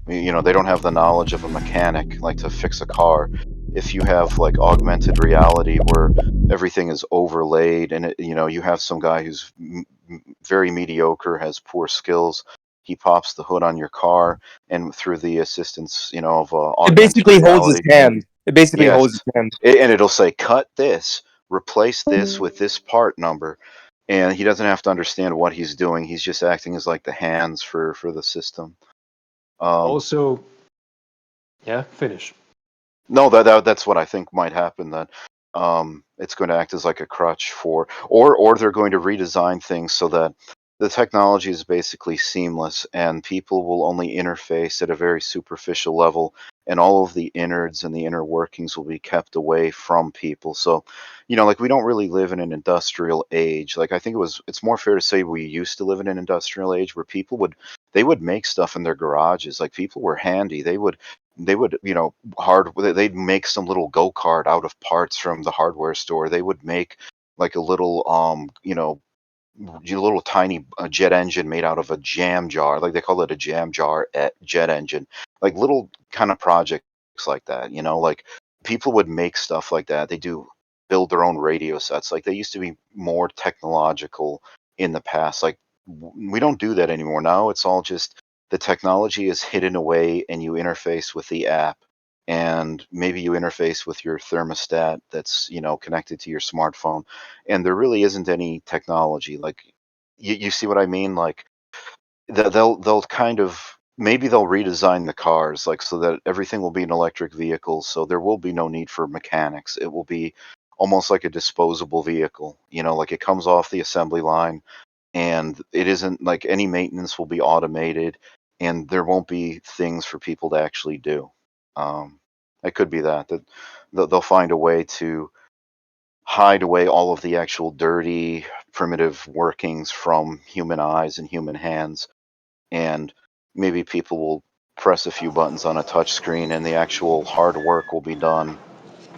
They don't have the knowledge of a mechanic, like to fix a car. If you have like augmented reality where everything is overlaid and you have some guy who's very mediocre, has poor skills, he pops the hood on your car, and through the assistance, of It augmented basically holds his reality, hand. It basically yes, holds his hand. and it'll say, cut this, replace this with this part number, and he doesn't have to understand what he's doing. He's just acting as like the hands for the system. Um, Also, yeah, finish. no, that's what I think might happen. That it's going to act as like a crutch for, or they're going to redesign things so that the technology is basically seamless and people will only interface at a very superficial level, and all of the innards and the inner workings will be kept away from people. So, like we don't really live in an industrial age. Like I think it's more fair to say we used to live in an industrial age where they would make stuff in their garages. Like people were handy. They would they'd make some little go-kart out of parts from the hardware store. They would make like a little little tiny jet engine made out of a jam jar, like they call it a jam jar jet engine, like little kind of projects like that. Like people would make stuff like that. They do build their own radio sets. Like they used to be more technological in the past. Like we don't do that anymore. Now it's all just the technology is hidden away and you interface with the app, and maybe you interface with your thermostat that's connected to your smartphone, and there really isn't any technology. Like you see what I mean? Like they'll kind of, maybe they'll redesign the cars like so that everything will be an electric vehicle, so there will be no need for mechanics. It will be almost like a disposable vehicle. Like it comes off the assembly line, and it isn't like any maintenance will be automated, and there won't be things for people to actually do. Um, it could be that they'll find a way to hide away all of the actual dirty, primitive workings from human eyes and human hands, and maybe people will press a few buttons on a touch screen, and the actual hard work will be done,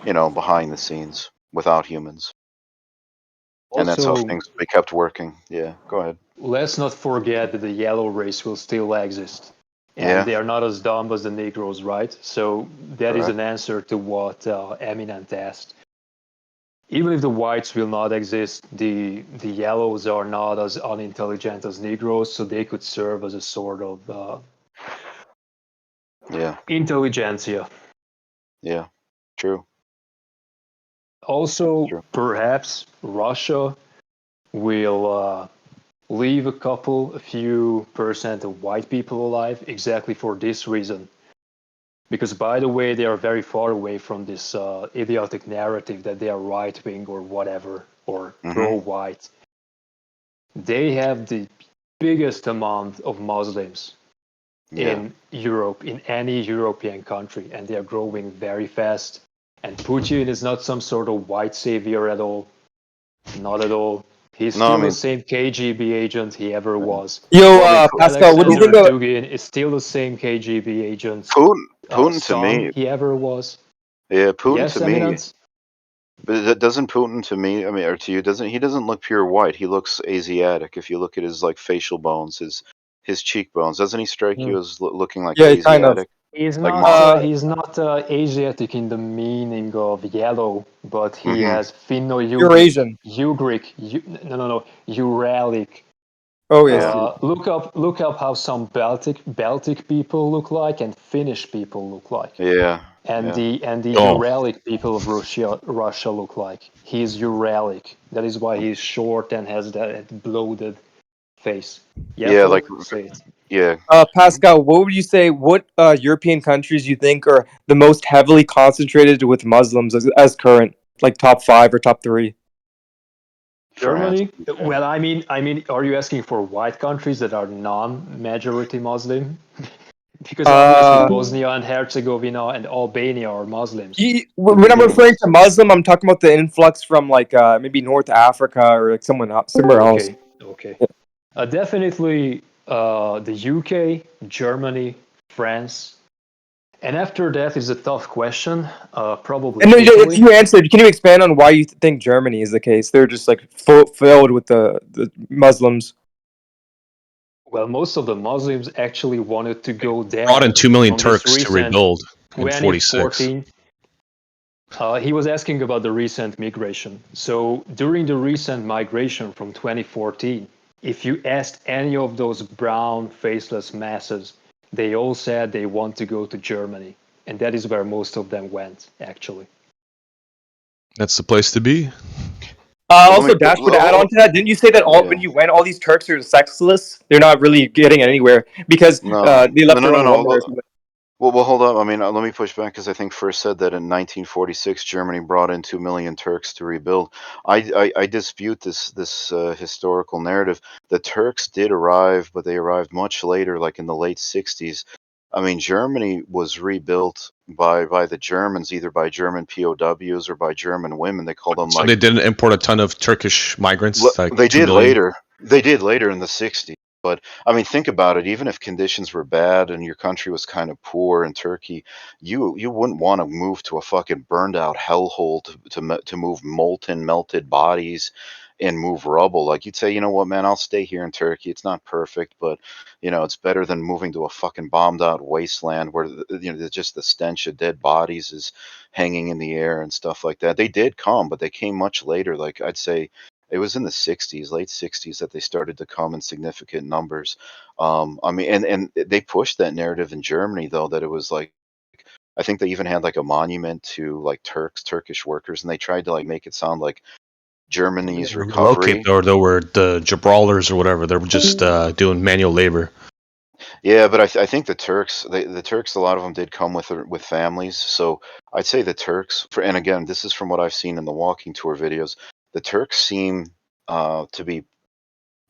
behind the scenes without humans, and that's how Also, things will be kept working. Yeah, go ahead. let's not forget that the yellow race will still exist. And Yeah, they are not as dumb as the Negroes, right? So that is correct. an answer to what Eminent asked. Even if the whites will not exist, the yellows are not as unintelligent as Negroes, so they could serve as a sort of Yeah, intelligentsia. yeah, true. That's Also, true. perhaps Russia will leave a few percent of white people alive exactly for this reason. Because, by the way, they are very far away from this idiotic narrative that they are right wing or whatever, or Hmm. pro white. They have the biggest amount of Muslims Yeah. in Europe, in any European country, and they are growing very fast. And Putin is not some sort of white savior at all. Not at all. He's No, I still the mean, same KGB agent he ever uh, was. Yo, well, I mean, Pascal, what do you think Alexander of? Dugin is still the same KGB agent Putin to son me, he ever was. yeah, Putin Yes, to me, Eminence? but doesn't Putin to me, I mean, or to you, he doesn't look pure white. He looks Asiatic. If you look at his like facial bones, his cheekbones, doesn't he strike Mm. you as looking like Yeah, kind of. Asiatic, like Uh, He's not Asiatic in the meaning of yellow, but he hmm has you're Finno-Ugric, Asian. no, Uralic. Oh yes. Yeah, Look up how some Baltic people look like and Finnish people look like, yeah, and yeah, the Oh, Uralic people of Russia look like. He's Uralic. That is why he's short and has that bloated face. Yeah, yeah, like folk, say it. yeah. Mhm. Pascal, what would you say? What European countries you think are the most heavily concentrated with Muslims as current, like top five or top three? France, Germany? UK. Well, are you asking for white countries that are non-majority Muslim? Because obviously Uh, Bosnia and Herzegovina and Albania are Muslims. when I'm referring to Muslim, I'm talking about the influx from like maybe North Africa or like somewhere else. Okay, okay. Definitely the UK, Germany, France, and after that is a tough question. Probably And no, if Italy. you answered, can you expand on why you think Germany is the case? They're just like filled with the Muslims. Well, most of the Muslims actually wanted to go Brought there in 2 million from this Turks to recent rebuild in 46. 2014. He was asking about the recent migration. So during the recent migration from 2014, if you asked any of those brown, faceless masses, they all said they want to go to Germany. And that is where most of them went, actually. That's the place to be. Well, Also, Dash would add on to that. Didn't you say that all when yeah. you went, all these Turks are sexless? They're not really getting anywhere because No, they no, left no, their no, own woman or no. something. Well, hold up. I mean, let me push back because I think first said that in 1946 Germany brought in 2 million Turks to rebuild. I dispute this historical narrative. The Turks did arrive, but they arrived much later, like in the late 60s. I mean, Germany was rebuilt by the Germans, either by German POWs or by German women. They call them So like they didn't import a ton of Turkish migrants, like They 2 did million. later. They did later in the 60s. But I mean, think about it. Even if conditions were bad and your country was kind of poor in Turkey, you wouldn't want to move to a fucking burned out hellhole to move molten, melted bodies and move rubble. Like you'd say, you know what, man, I'll stay here in Turkey. It's not perfect, but it's better than moving to a fucking bombed out wasteland where just the stench of dead bodies is hanging in the air and stuff like that. They did come, but they came much later. Like I'd say it was in the 60s, late 60s, that they started to come in significant numbers. I mean, and they pushed that narrative in Germany, though, that it was like, I think they even had like a monument to like Turkish workers, and they tried to like make it sound like Germany's Relocate, recovery. or they were the Gibraltars or whatever. They were just doing manual labor. Yeah, but I think the Turks, the Turks, a lot of them did come with families. So I'd say the Turks, and again, this is from what I've seen in the walking tour videos, the Turks seem to be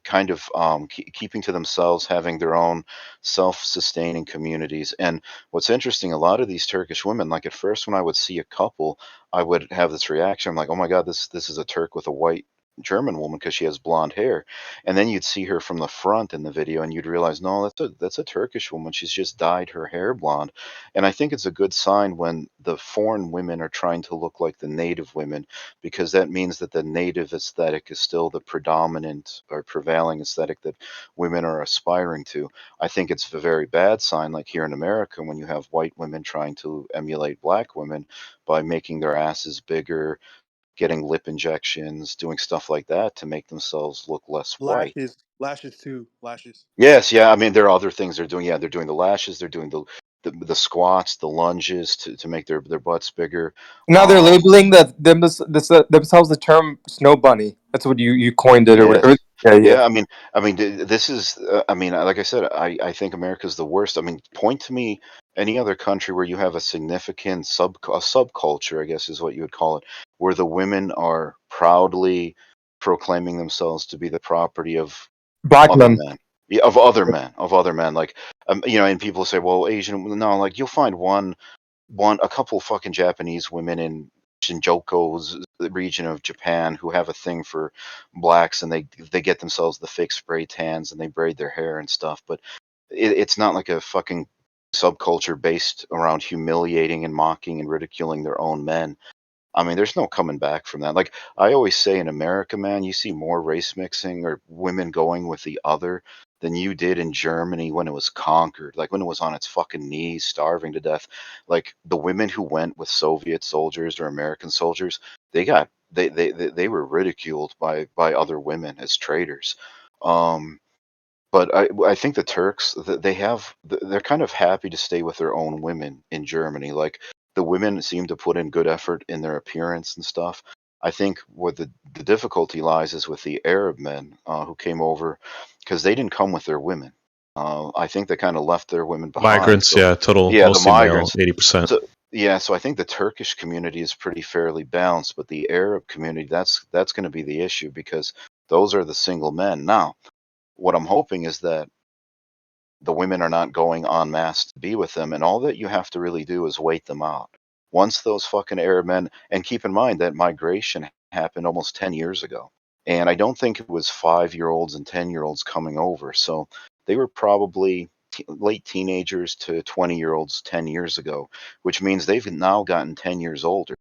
kind of keeping to themselves, having their own self-sustaining communities. And what's interesting, a lot of these Turkish women, like at first when I would see a couple, I would have this reaction. I'm like, oh my God, this is a Turk with a white German woman because she has blonde hair. And then you'd see her from the front in the video and you'd realize, no, that's a Turkish woman. She's just dyed her hair blonde. And I think it's a good sign when the foreign women are trying to look like the native women, because that means that the native aesthetic is still the predominant or prevailing aesthetic that women are aspiring to. I think it's a very bad sign, like here in America, when you have white women trying to emulate black women by making their asses bigger, getting lip injections, doing stuff like that to make themselves look less white. Lashes too, lashes. Yes, yeah. I mean, there are other things they're doing. Yeah, they're doing the lashes, they're doing the squats, the lunges to make their butts bigger. Now they're Um, labeling themselves the term snow bunny. That's what you coined it or yes. whatever. Yeah, yeah. Yeah, this is. I mean, like I said, I think America's the worst. I mean, point to me any other country where you have a significant a subculture, I guess is what you would call it, where the women are proudly proclaiming themselves to be the property of Black other men. men. Yeah, of other men. Like, and people say, well, Asian. No, like you'll find a couple fucking Japanese women in Shinjuku's region of Japan who have a thing for blacks, and they get themselves the fake spray tans and they braid their hair and stuff. But it's not like a fucking subculture based around humiliating and mocking and ridiculing their own men. I mean, there's no coming back from that. Like I always say in America, man, you see more race mixing or women going with the other than you did in Germany when it was conquered, like when it was on its fucking knees, starving to death. Like the women who went with Soviet soldiers or American soldiers, they were ridiculed by other women as traitors. Um, but I think the Turks, they're kind of happy to stay with their own women in Germany. Like the women seem to put in good effort in their appearance and stuff. I think where the difficulty lies is with the Arab men who came over, because they didn't come with their women. I think they kind of left their women behind. Migrants, So yeah, total, yeah, the mostly male, migrants. 80%. So yeah, so I think the Turkish community is pretty fairly balanced, but the Arab community, that's going to be the issue because those are the single men. Now, what I'm hoping is that the women are not going en masse to be with them, and all that you have to really do is wait them out. Once those fucking Arab men, and keep in mind that migration happened almost 10 years ago, and I don't think it was 5-year-olds and 10-year-olds coming over. So they were probably late teenagers to 20-year-olds 10 years ago, which means they've now gotten 10 years older.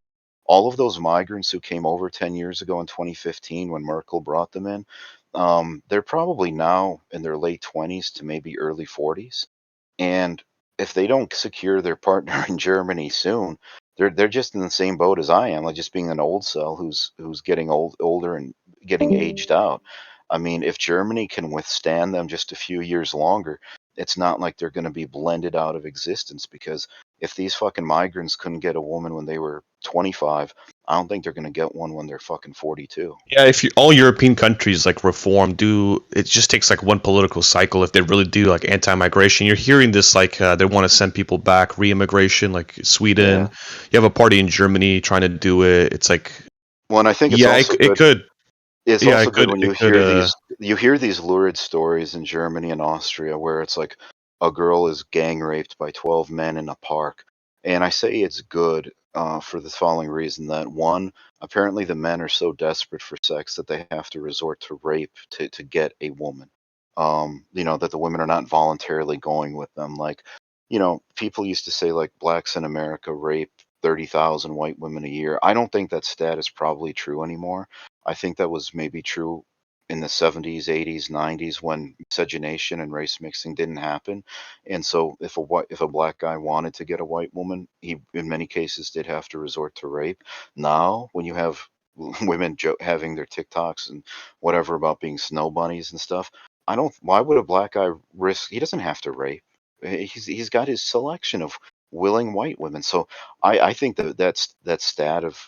All of those migrants who came over 10 years ago in 2015 when Merkel brought them in, they're probably now in their late 20s to maybe early 40s. And if they don't secure their partner in Germany soon, they're just in the same boat as I am, like just being an old cell who's getting older and getting aged out. I mean, if Germany can withstand them just a few years longer, it's not like they're going to be blended out of existence because if these fucking migrants couldn't get a woman when they were 25, I don't think they're going to get one when they're fucking 42. Yeah, if all European countries like reform, do it just takes like one political cycle if they really do like anti-migration. You're hearing this like they want to send people back, re-immigration, like Sweden. Yeah. You have a party in Germany trying to do it. It's like, Well, and I think it's yeah, also it good. could, It's yeah, also good when it could. you hear these lurid stories in Germany and Austria where it's like a girl is gang raped by 12 men in a park. And I say it's good for the following reason that one, apparently the men are so desperate for sex that they have to resort to rape to get a woman. That the women are not voluntarily going with them. Like, people used to say like blacks in America rape 30,000 white women a year. I don't think that stat is probably true anymore. I think that was maybe true in the 70s, 80s, 90s when miscegenation and race mixing didn't happen. And so if a black guy wanted to get a white woman, he in many cases did have to resort to rape. Now, when you have women having their TikToks and whatever about being snow bunnies and stuff, I don't why would a black guy risk he doesn't have to rape. He's got his selection of willing white women. So I think that stat of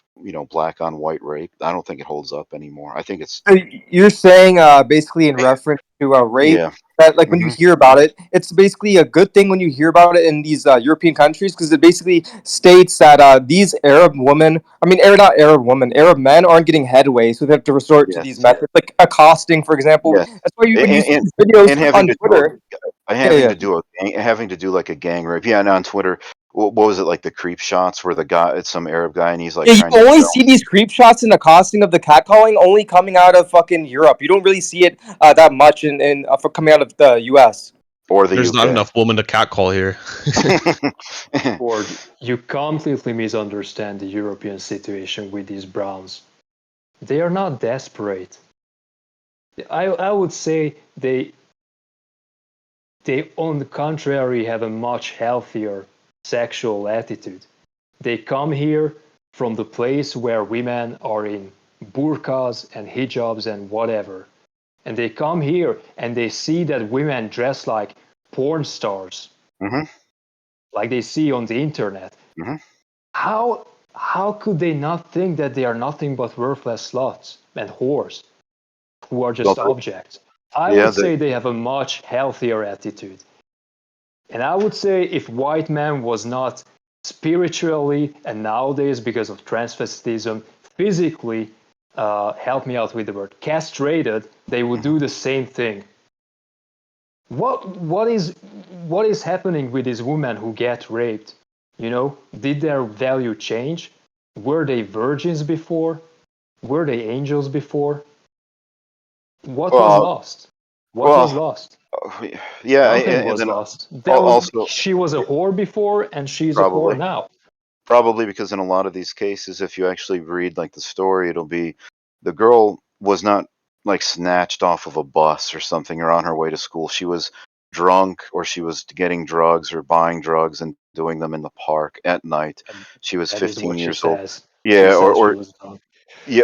black on white rape. I don't think it holds up anymore. I think it's So you're saying basically in reference to rape yeah. that like when you Hmm. hear about it, it's basically a good thing when you hear about it in these European countries because it basically states that these Arab women, I mean, not Arab women, Arab men aren't getting headway, so they have to resort to these Yes. methods like accosting, for example. Yes. That's why when you And, see and these videos and having on to do Twitter, yeah, having yeah. to do having to do like a gang rape. Yeah, and on Twitter, what was it like the creep shots where the guy, it's some Arab guy, and he's like Yeah, you trying to only film, see these creep shots and accosting of the catcalling only coming out of fucking Europe. You don't really see it that much for coming out of the U.S. or the There's not UK. enough woman to catcall here. Or you completely misunderstand the European situation with these Browns. They are not desperate. I would say they on the contrary have a much healthier sexual attitude. They come here from the place where women are in burqas and hijabs and whatever. And they come here and they see that women dress like porn stars, Hmm. like they see on the internet. Hmm. How could they not think that they are nothing but worthless sluts and whores who are Well, just objects? I yeah, would say they have a much healthier attitude. And I would say if white man was not spiritually and nowadays because of transvestism physically, help me out with the word, castrated, they would do the same thing. What is happening with these women who get raped? Did their value change? Were they virgins before? Were they angels before? What was well, lost? What was well, lost? yeah, Nothing and was then lost. also She was a whore before, and she's a whore probably. now. Probably because in a lot of these cases, if you actually read like the story, it'll be the girl was not like snatched off of a bus or something or on her way to school. She was drunk or she was getting drugs or buying drugs and doing them in the park at night. And She was that is 15 what she years old. says. She Yeah, says she was drunk.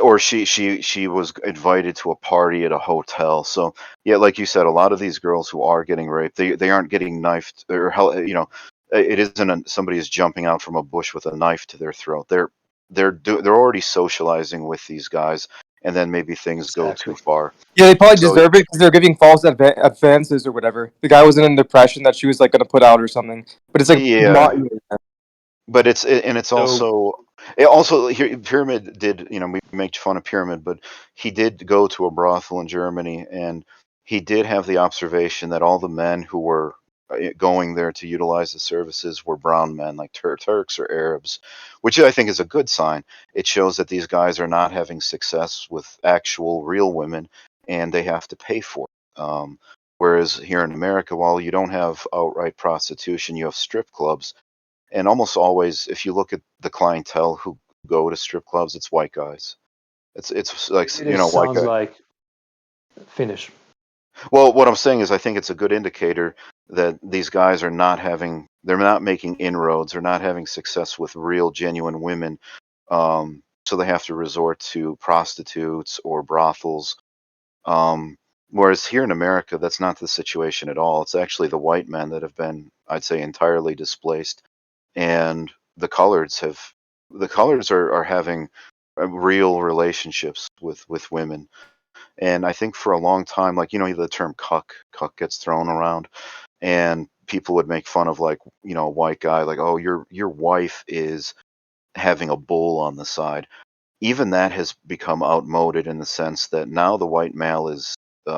or she was invited to a party at a hotel. So yeah, like you said, a lot of these girls who are getting raped, they aren't getting knifed or it isn't somebody is jumping out from a bush with a knife to their throat. They're already socializing with these guys, and then maybe things go too Exactly. far. Yeah, they probably So deserve it because they're giving false advances or whatever. The guy was in a depression that she was like gonna put out or something, but it's like yeah, not. but it's So also here Pyramid did, we make fun of Pyramid, but he did go to a brothel in Germany, and he did have the observation that all the men who were going there to utilize the services were brown men, like Turks or Arabs, which I think is a good sign. It shows that these guys are not having success with actual real women, and they have to pay for it. Whereas here in America, while you don't have outright prostitution, you have strip clubs, and almost always, if you look at the clientele who go to strip clubs, it's white guys. It's like it sounds white guy. like Finish. Well, what I'm saying is I think it's a good indicator that these guys are they're not making inroads, they're not having success with real, genuine women. So they have to resort to prostitutes or brothels. Um, Whereas here in America, that's not the situation at all. It's actually the white men that have been, I'd say, entirely displaced, and the coloreds are having real relationships with women. And I think for a long time, like, the term cuck gets thrown around, and people would make fun of, like, a white guy, like, oh, your wife is having a bull on the side. Even that has become outmoded in the sense that now the white male is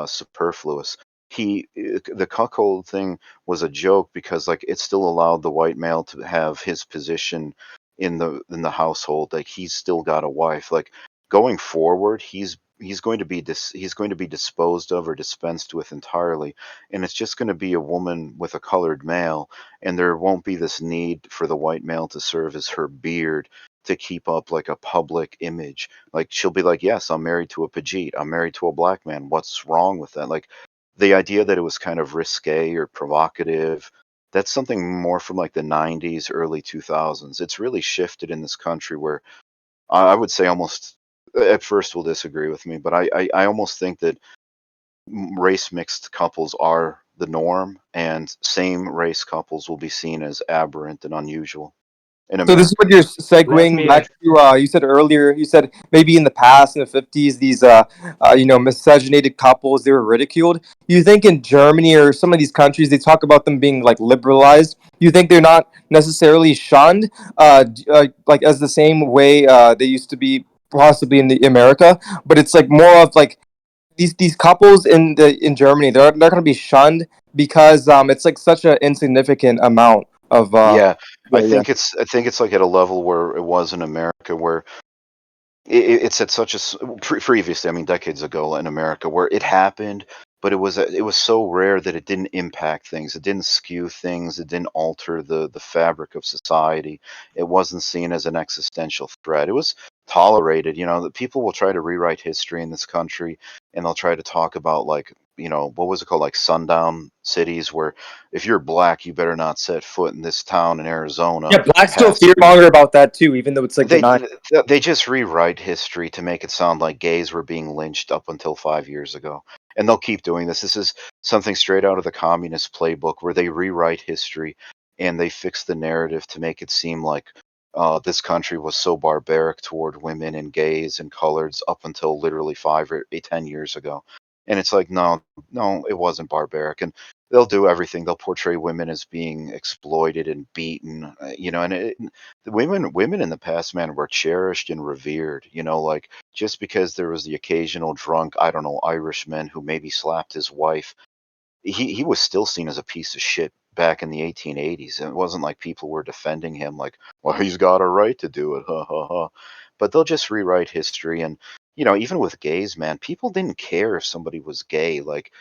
superfluous. The cuckold thing was a joke because, like, it still allowed the white male to have his position in the household. Like, he's still got a wife. Like, going forward, he's going to be disposed of or dispensed with entirely, and it's just going to be a woman with a colored male, and there won't be this need for the white male to serve as her beard to keep up like a public image. Like, she'll be like, "Yes, I'm married to a Pajit. I'm married to a black man. What's wrong with that?" Like, the idea that it was kind of risque or provocative, that's something more from like the 90s, early 2000s. It's really shifted in this country where I would say almost, at first will disagree with me, but I almost think that race mixed couples are the norm, and same race couples will be seen as aberrant and unusual in So this is what America. you're Let segueing back me. to. You said earlier. You said maybe in the past, in the 50s, these miscegenated couples, they were ridiculed. You think in Germany or some of these countries they talk about them being like liberalized? You think they're not necessarily shunned, like as the same way they used to be possibly in the America, but it's like more of like these couples in Germany, they're going to be shunned because it's like such an insignificant amount of Yeah, yeah. I think it's like at a level where it was in America, where it's at such a previously, I mean, decades ago in America, where it happened, but it was so rare that it didn't impact things, it didn't skew things, it didn't alter the fabric of society. It wasn't seen as an existential threat. It was tolerated. That people will try to rewrite history in this country, and they'll try to talk about, like, what was it called, like sundown cities, where if you're black, you better not set foot in this town in Arizona Yeah, blacks still past. fearmonger about that too, even though it's like They denied. they just rewrite history to make it sound like gays were being lynched up until 5 years ago, and they'll keep doing this. This is something straight out of the communist playbook, where they rewrite history and they fix the narrative to make it seem like this country was so barbaric toward women and gays and coloreds up until literally 5 or 10 years ago. And it's like, no, no, it wasn't barbaric. And they'll do everything. They'll portray women as being exploited and beaten, and the women in the past, man, were cherished and revered. Like, just because there was the occasional drunk, I don't know, Irishman who maybe slapped his wife, he was still seen as a piece of shit back in the 1880s. And it wasn't like people were defending him, like, well, he's got a right to do it, ha ha ha. But they'll just rewrite history. And even with gays, man, people didn't care if somebody was gay. Like,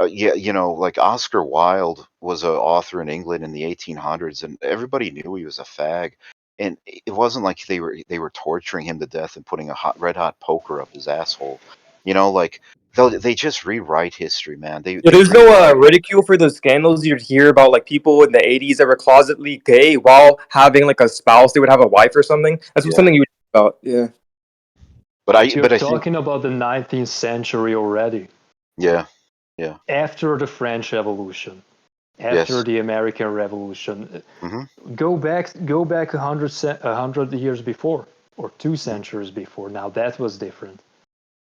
yeah, like Oscar Wilde was an author in England in the 1800s, and everybody knew he was a fag. And it wasn't like they were torturing him to death and putting a red hot poker up his asshole. Like, they just rewrite history, man. They Yeah, they there's no rewrite. ridicule for those scandals you'd hear about, like people in the 80s that were closetly gay while having like a spouse. They would have a wife or something. That's what Yeah, something you would hear about. Yeah. But you're but I think, talking about the 19th century already. yeah, yeah, After the French Revolution, after yes, the American Revolution, hmm, go back a hundred years before, or two hmm, centuries before. Now that was different.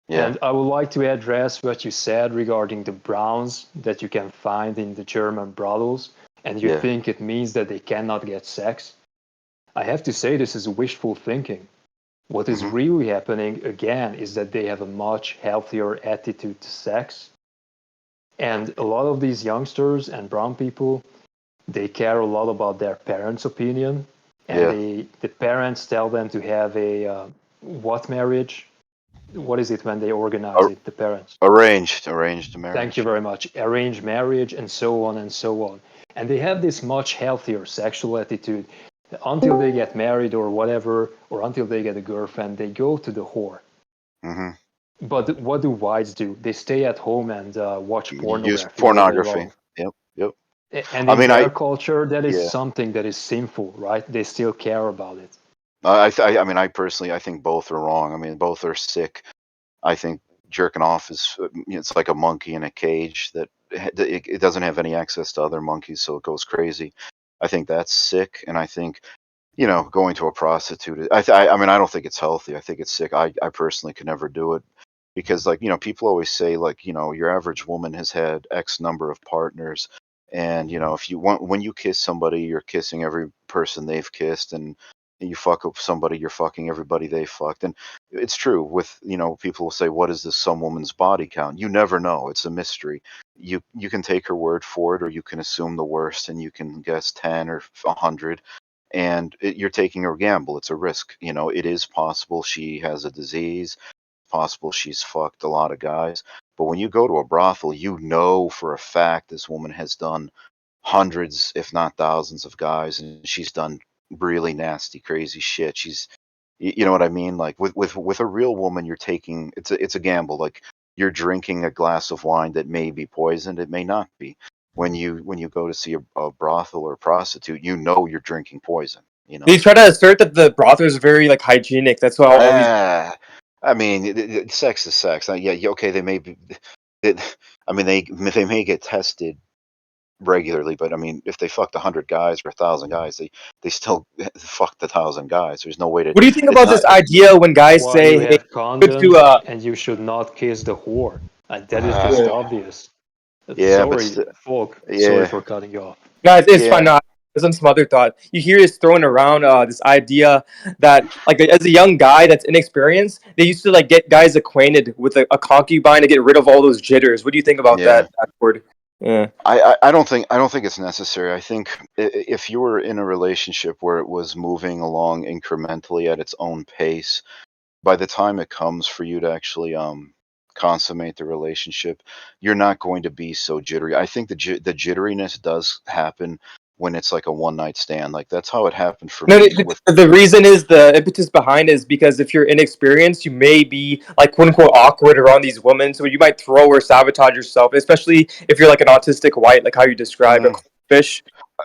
yeah, And I would like to address what you said regarding the browns that you can find in the German brothels, and you yeah, think it means that they cannot get sex. I have to say this is wishful thinking. What is hmm, really happening again is that they have a much healthier attitude to sex. And a lot of these youngsters and brown people, they care a lot about their parents' opinion. And yeah. the parents tell them to have a what marriage? What is it when they organize Ar- it, the parents? arranged Thank you marriage. very much. Arranged marriage and so on and so on. And they have this much healthier sexual attitude until they get married or whatever, or until they get a girlfriend, they go to the whore. Hmm. But what do whites do? They stay at home and watch Use pornography all day pornography. long. Yep, yep. And I in mean, their culture, that is yeah. something that is sinful, right? They still care about it. I mean, I personally, I think both are wrong. I mean, both are sick. I think jerking off is, it's like a monkey in a cage that it doesn't have any access to other monkeys, so it goes crazy. I think that's sick, and I think going to a prostitute. I mean, I don't think it's healthy. I think it's sick. I personally could never do it because, like, people always say, like, your average woman has had X number of partners, and if you want, when you kiss somebody, you're kissing every person they've kissed, and you fuck up somebody, you're fucking everybody they fucked, and it's true. With people will say, "What is this some woman's body count?" You never know. It's a mystery. You can take her word for it, or you can assume the worst, and you can guess 10 or 100, and you're taking a gamble. It's a risk. It is possible she has a disease, possible she's fucked a lot of guys. But when you go to a brothel, you know for a fact this woman has done hundreds, if not thousands, of guys, and she's done really nasty, crazy shit. You know what I mean? Like with a real woman, you're taking it's a gamble. Like you're drinking a glass of wine that may be poisoned, it may not be. When you go to see a brothel or a prostitute, you're drinking poison. They try to assert that the brothel is very like hygienic. That's why all these. Ah, I mean, sex is sex. Yeah, okay, they may be. I mean, they may get tested regularly, but I mean, if they fucked 100 guys or 1,000 guys, they still fucked 1,000 guys. There's no way to. What do you think It's about not. this idea when guys Why you say, "Hey, have good to condoms and you should not kiss the whore. And that is just yeah. obvious. Yeah, but Sorry, folk. Sorry yeah, for cutting you off. Guys, it's fine." yeah, No, there's some other thought. You hear this thrown around this idea that like as a young guy that's inexperienced, they used to like get guys acquainted with a concubine to get rid of all those jitters. What do you think about yeah. that, Word? Yeah. I don't think it's necessary. I think if you were in a relationship where it was moving along incrementally at its own pace, by the time it comes for you to actually consummate the relationship, you're not going to be so jittery. I think the jitteriness does happen when it's like a one night stand. Like that's how it happened for No, me with. the reason is the impetus behind is because if you're inexperienced, you may be like quote unquote awkward around these women, so you might throw or sabotage yourself, especially if you're like an autistic white, like how you described a Mm, fish.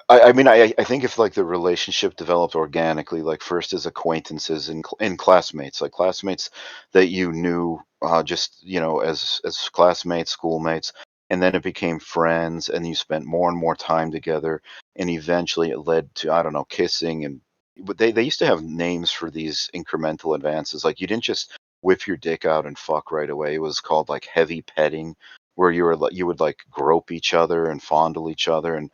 I mean, I think if like the relationship developed organically, like first as acquaintances and classmates, like classmates that you knew just as classmates, schoolmates, and then it became friends, and you spent more and more time together, and eventually it led to, I don't know, kissing, and but they used to have names for these incremental advances. Like you didn't just whip your dick out and fuck right away. It was called like heavy petting, where you would like grope each other and fondle each other, and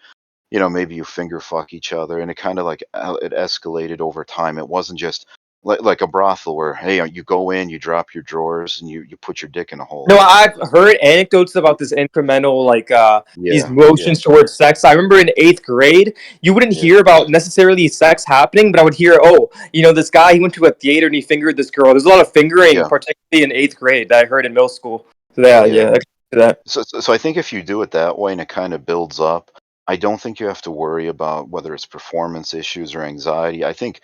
maybe you finger fuck each other, and it kind of like it escalated over time. It wasn't just like a brothel where, hey, you go in, you drop your drawers, and you put your dick in a hole. No, Like, I've heard anecdotes about this incremental, like these yeah, yeah, motions towards sex. I remember in eighth grade, you wouldn't yeah, hear about necessarily sex happening, but I would hear, oh, this guy, he went to a theater and he fingered this girl. There's a lot of fingering, yeah, particularly in eighth grade, that I heard in middle school. So yeah, yeah. yeah, I can see that. So I think if you do it that way and it kind of builds up, I don't think you have to worry about whether it's performance issues or anxiety. I think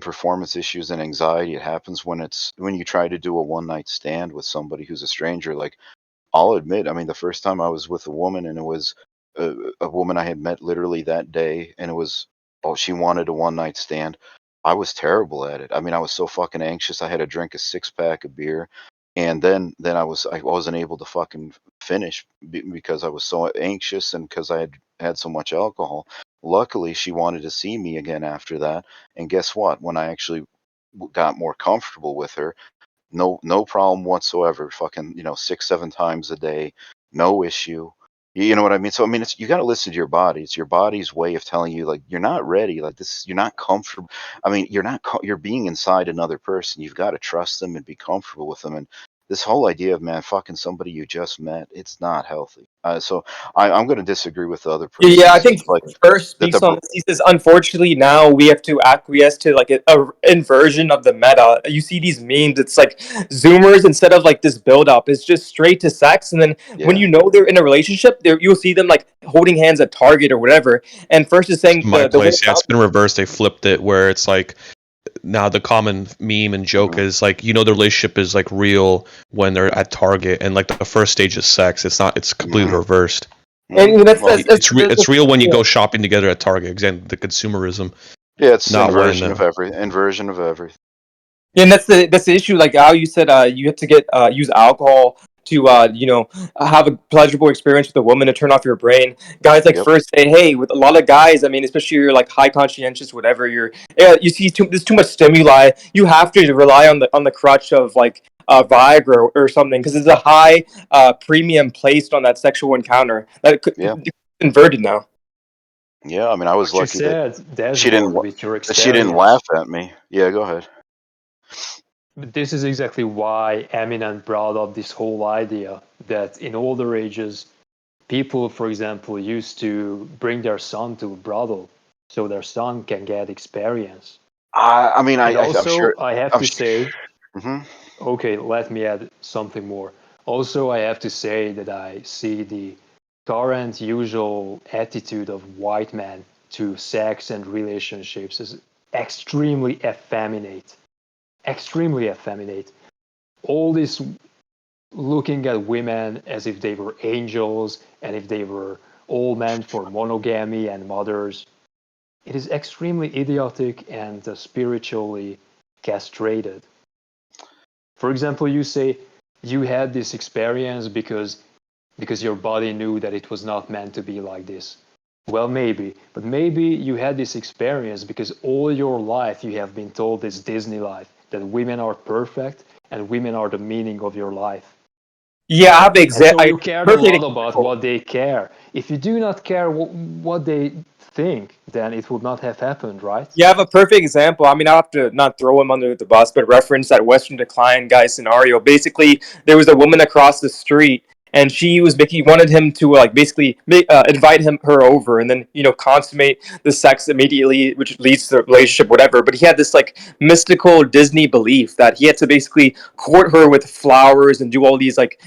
performance issues and anxiety, it happens when you try to do a one night stand with somebody who's a stranger. Like, I'll admit, I mean, the first time I was with a woman, and it was a woman I had met literally that day, and it was, oh, she wanted a one night stand. I was terrible at it. I mean, I was so fucking anxious. I had to drink a 6 pack of beer, and then I wasn't able to fucking finish because I was so anxious and because I had had so much alcohol. Luckily, she wanted to see me again after that, and guess what? When I actually got more comfortable with her, no problem whatsoever. Fucking, 6, 7 times a day, no issue. You know what I mean? So I mean, you got to listen to your body. It's your body's way of telling you, like, you're not ready. Like, this, you're not comfortable. I mean, you're being inside another person. You've got to trust them and be comfortable with them. And this whole idea of, man, fucking somebody you just met, it's not healthy. So I'm going to disagree with the other person Yeah, that I says think like first that speaks on this. He says, unfortunately, now we have to acquiesce to like a inversion of the meta. You see these memes, it's like Zoomers instead of like this build up, it's just straight to sex. And then when yeah, you know they're in a relationship, you'll see them like holding hands at Target or whatever. And first is saying My the whole place, yeah, it's been reversed. They flipped it where it's like now the common meme and joke Mhm. is like, the relationship is like real when they're at Target, and like the first stage is sex. It's not. It's completely Mhm. reversed. And Mhm. Well, It's real when you yeah. go shopping together at Target. Again, the consumerism, yeah, it's not when. inversion of everything. Yeah, and that's the issue. Like how you said, you have to get use alcohol to have a pleasurable experience with a woman to turn off your brain. Guys like Yep. first say, hey, with a lot of guys, I mean, especially you're like high conscientious, whatever. You see there's too much stimuli. You have to rely on the crutch of like Viagra or something because there's a high premium placed on that sexual encounter that Yeah. inverted now. Yeah. I mean, I was What you lucky that said, she didn't dashboard, wa- with your she didn't laugh experience. at me. Yeah. Go ahead. But this is exactly why Eminem brought up this whole idea that in older ages, people, for example, used to bring their son to a brothel so their son can get experience. I mean, And I'm sure. also, I have I'm. to say, Mhm. okay, let me add something more. Also, I have to say that I see the current usual attitude of white men to sex and relationships as extremely effeminate. Extremely effeminate. All this looking at women as if they were angels and if they were all meant for monogamy and mothers. It is extremely idiotic and spiritually castrated. For example, you say you had this experience because your body knew that it was not meant to be like this. Well, maybe, but maybe you had this experience because all your life you have been told this Disney life that women are perfect and women are the meaning of your life. Yeah, I have And so I you cared a perfect lot about example. what they care. If you do not care what they think, then it would not have happened, right? You have a perfect example. I mean, I have to not throw him under the bus, but reference that Western Decline guy scenario. Basically, there was a woman across the street, and she was making wanted him to like basically invite her over, and then consummate the sex immediately, which leads to the relationship, whatever. But he had this like mystical Disney belief that he had to basically court her with flowers and do all these like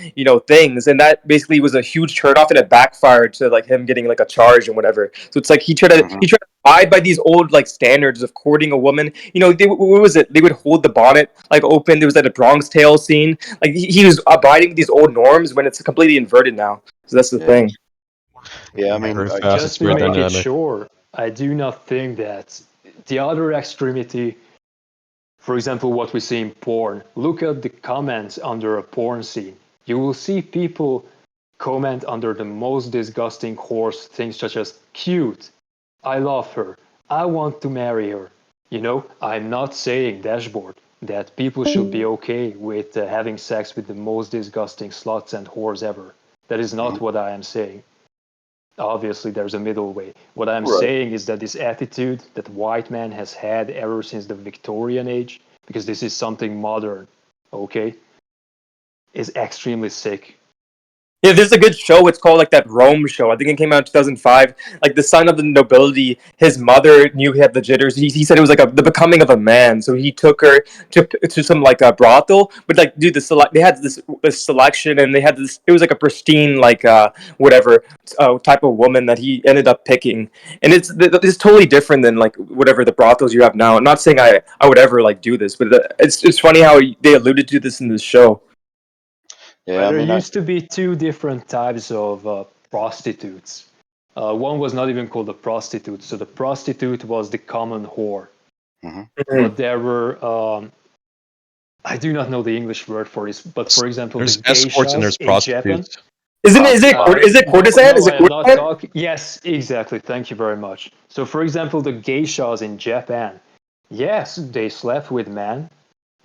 things, and that basically was a huge turnoff, and it backfired to like him getting like a charge and whatever. So it's like Mhm. he tried abide by these old like standards of courting a woman. What was it? They would hold the bonnet like open. There was like a Bronx Tale scene. Like he was abiding with these old norms when it's completely inverted now. So that's the Yeah. thing. Yeah. I And mean, Very fast. just It's to very make it dynamic. sure, I do not think that the other extremity, for example, what we see in porn, look at the comments under a porn scene. You will see people comment under the most disgusting horse things such as cute, I love her, I want to marry her. I'm not saying, dashboard, that people should be okay with having sex with the most disgusting sluts and whores ever. That is mhm. not what I am saying. Obviously, there's a middle way. What I'm Right. saying is that this attitude that white man has had ever since the Victorian age, because this is something modern, okay, is extremely sick. Yeah, there's a good show. It's called like that Rome show. I think it came out in 2005. Like the son of the nobility, his mother knew he had the jitters. He said it was like the becoming of a man. So he took her to some like a brothel. But like, dude, they had this selection, and they had this. It was like a pristine like whatever type of woman that he ended up picking. And it's totally different than like whatever the brothels you have now. I'm not saying I would ever like do this, but it's funny how they alluded to this in this show. Yeah. But I there mean, used to be two different types of prostitutes. One was not even called a prostitute. So the prostitute was the common whore. mhm. But there were, I do not know the English word for this, but for example, the There's escorts and geishas there's in Japan. prostitutes. Isn't it? Concubine. Is it No, courtesan? no, Is it I am not courtesan? talking. Yes, exactly. Thank you very much. So, for example, the geishas in Japan, yes, they slept with men,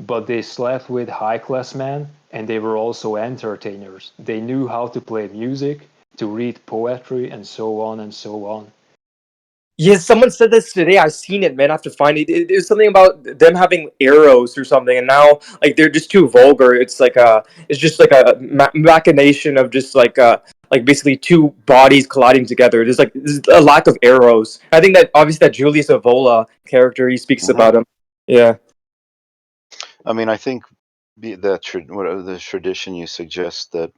but they slept with high class men, and they were also entertainers. They knew how to play music, to read poetry, and so on and so on. Yes, someone said this today. I've seen it, man. I have to find it. It was something about them having arrows or something, and now like they're just too vulgar. It's just like a machination of just like basically two bodies colliding together. There's a lack of arrows. I think that obviously that Julius Evola character he speaks Mhm. about him. Yeah. I mean, I think whatever the tradition you suggest that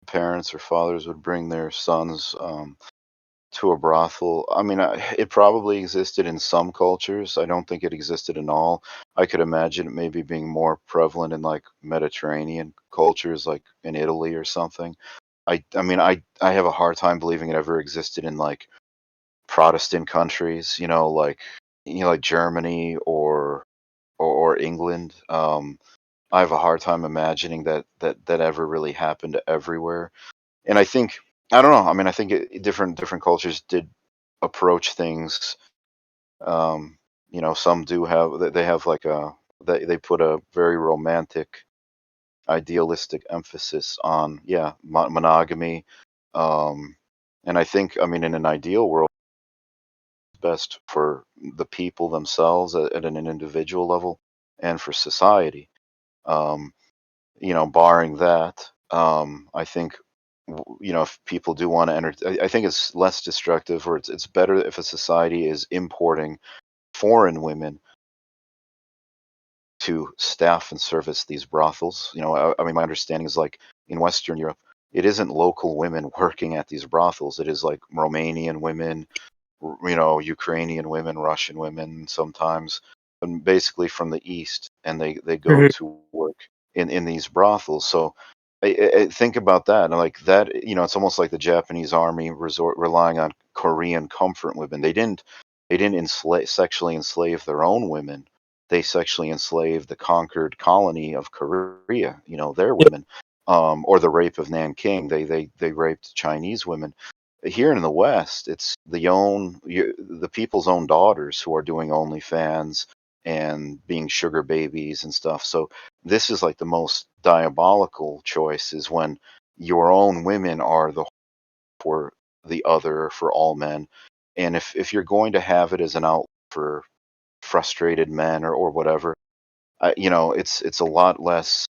parents or fathers would bring their sons to a brothel. I mean, it probably existed in some cultures. I don't think it existed in all. I could imagine it maybe being more prevalent in like Mediterranean cultures, like in Italy or something. I mean, I have a hard time believing it ever existed in like Protestant countries, like Germany or England. I have a hard time imagining that ever really happened everywhere. And I think I don't know. I mean, I think different cultures did approach things. Some do have they have like they put a very romantic, idealistic emphasis on monogamy. Um, and I think I mean in an ideal world, it's best for the people themselves at an individual level and for society. Um, barring that, I think if people do want to enter, I think it's less destructive, or it's better if a society is importing foreign women to staff and service these brothels. I mean, my understanding is like in Western Europe, it isn't local women working at these brothels. It is like Romanian women, Ukrainian women, Russian women sometimes, and basically from the East, and they go Mhm. to work in these brothels. So I think about that, and like that, it's almost like the Japanese army relying on Korean comfort women. They didn't sexually enslave their own women. They sexually enslaved the conquered colony of Korea. Their Yep. women, or the rape of Nanking. They raped Chinese women. Here in the West, it's the people's own daughters who are doing OnlyFans and being sugar babies and stuff. So this is like the most diabolical choice is when your own women are the for the other for all men. And if you're going to have it as an outlet for frustrated men or whatever, it's a lot less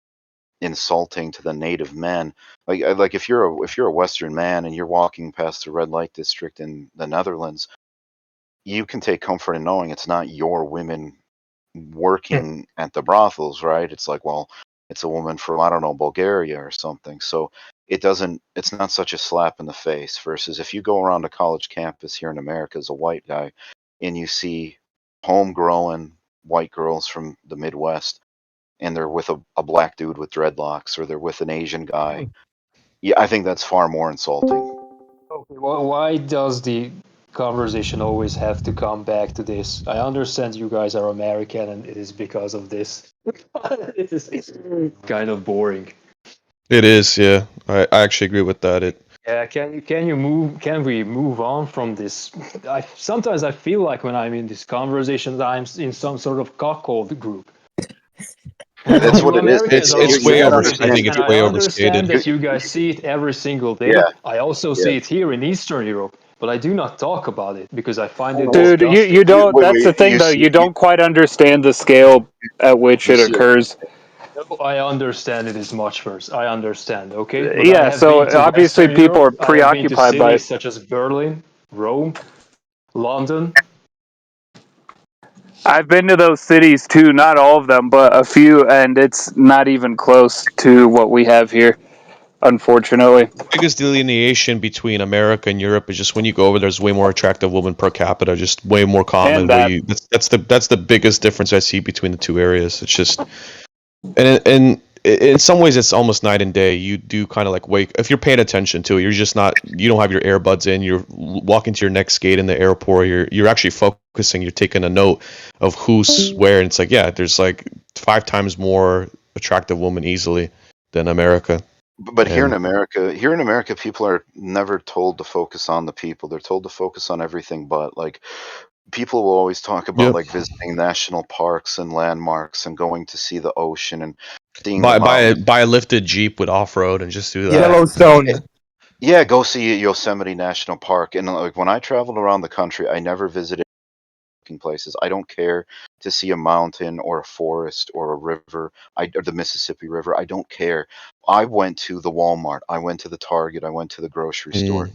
insulting to the native men. Like if you're a Western man and you're walking past the red light district in the Netherlands, you can take comfort in knowing it's not your women working at the brothels, right? It's like, well, it's a woman from, I don't know, Bulgaria or something. So it's not such a slap in the face versus if you go around a college campus here in America as a white guy and you see homegrown white girls from the Midwest and they're with a black dude with dreadlocks or they're with an Asian guy. Yeah, I think that's far more insulting. Okay, well, why does the conversation always have to come back to this? I understand you guys are American and it is because of this. It is kind of boring. It is, yeah. I actually agree with that. Yeah, can we move on from this? Sometimes I feel like when I'm in these conversations, I'm in some sort of cuckold group. That's You what it is. Americans are It's You way okay got to over. with I this, understand. think and it's I way understand overstated. You, that you guys see it every single day. yeah, I also yeah. see it here in Eastern Europe, but I do not talk about it because I find it Dude, you disgusting. don't. Wait, That's the wait. thing, though. You don't quite understand the scale at which You it see it. occurs. No, I understand it is much worse. I understand, okay? But I Yeah. have So been to obviously, Western people are Europe. I have been to preoccupied by cities it. such as Berlin, Rome, London. I've been to those cities too. Not all of them, but a few, and it's not even close to what we have here, unfortunately. The biggest delineation between America and Europe is just when you go over, there's way more attractive women per capita, just way more common. And Where that. you that's the biggest difference I see between the two areas. It's just and in some ways it's almost night and day. You do kind of like wake if you're paying attention to it. You're just not you don't have your earbuds in. You're walking to your next gate in the airport. You're actually focusing. You're taking a note of who's where, and it's like yeah, there's like 5 times more attractive women easily than America. But And here in America, people are never told to focus on the people. They're told to focus on everything but like people will always talk about yep. like visiting national parks and landmarks and going to see the ocean and seeing the Buy mountains. buy a lifted Jeep with off road and just do that. Yeah, Yellowstone. yeah, go see Yosemite National Park. And like when I traveled around the country, I never visited places. I don't care to see a mountain or a forest or a river, or the Mississippi River. I don't care. I went to the Walmart. I went to the Target. I went to the grocery store, Mm.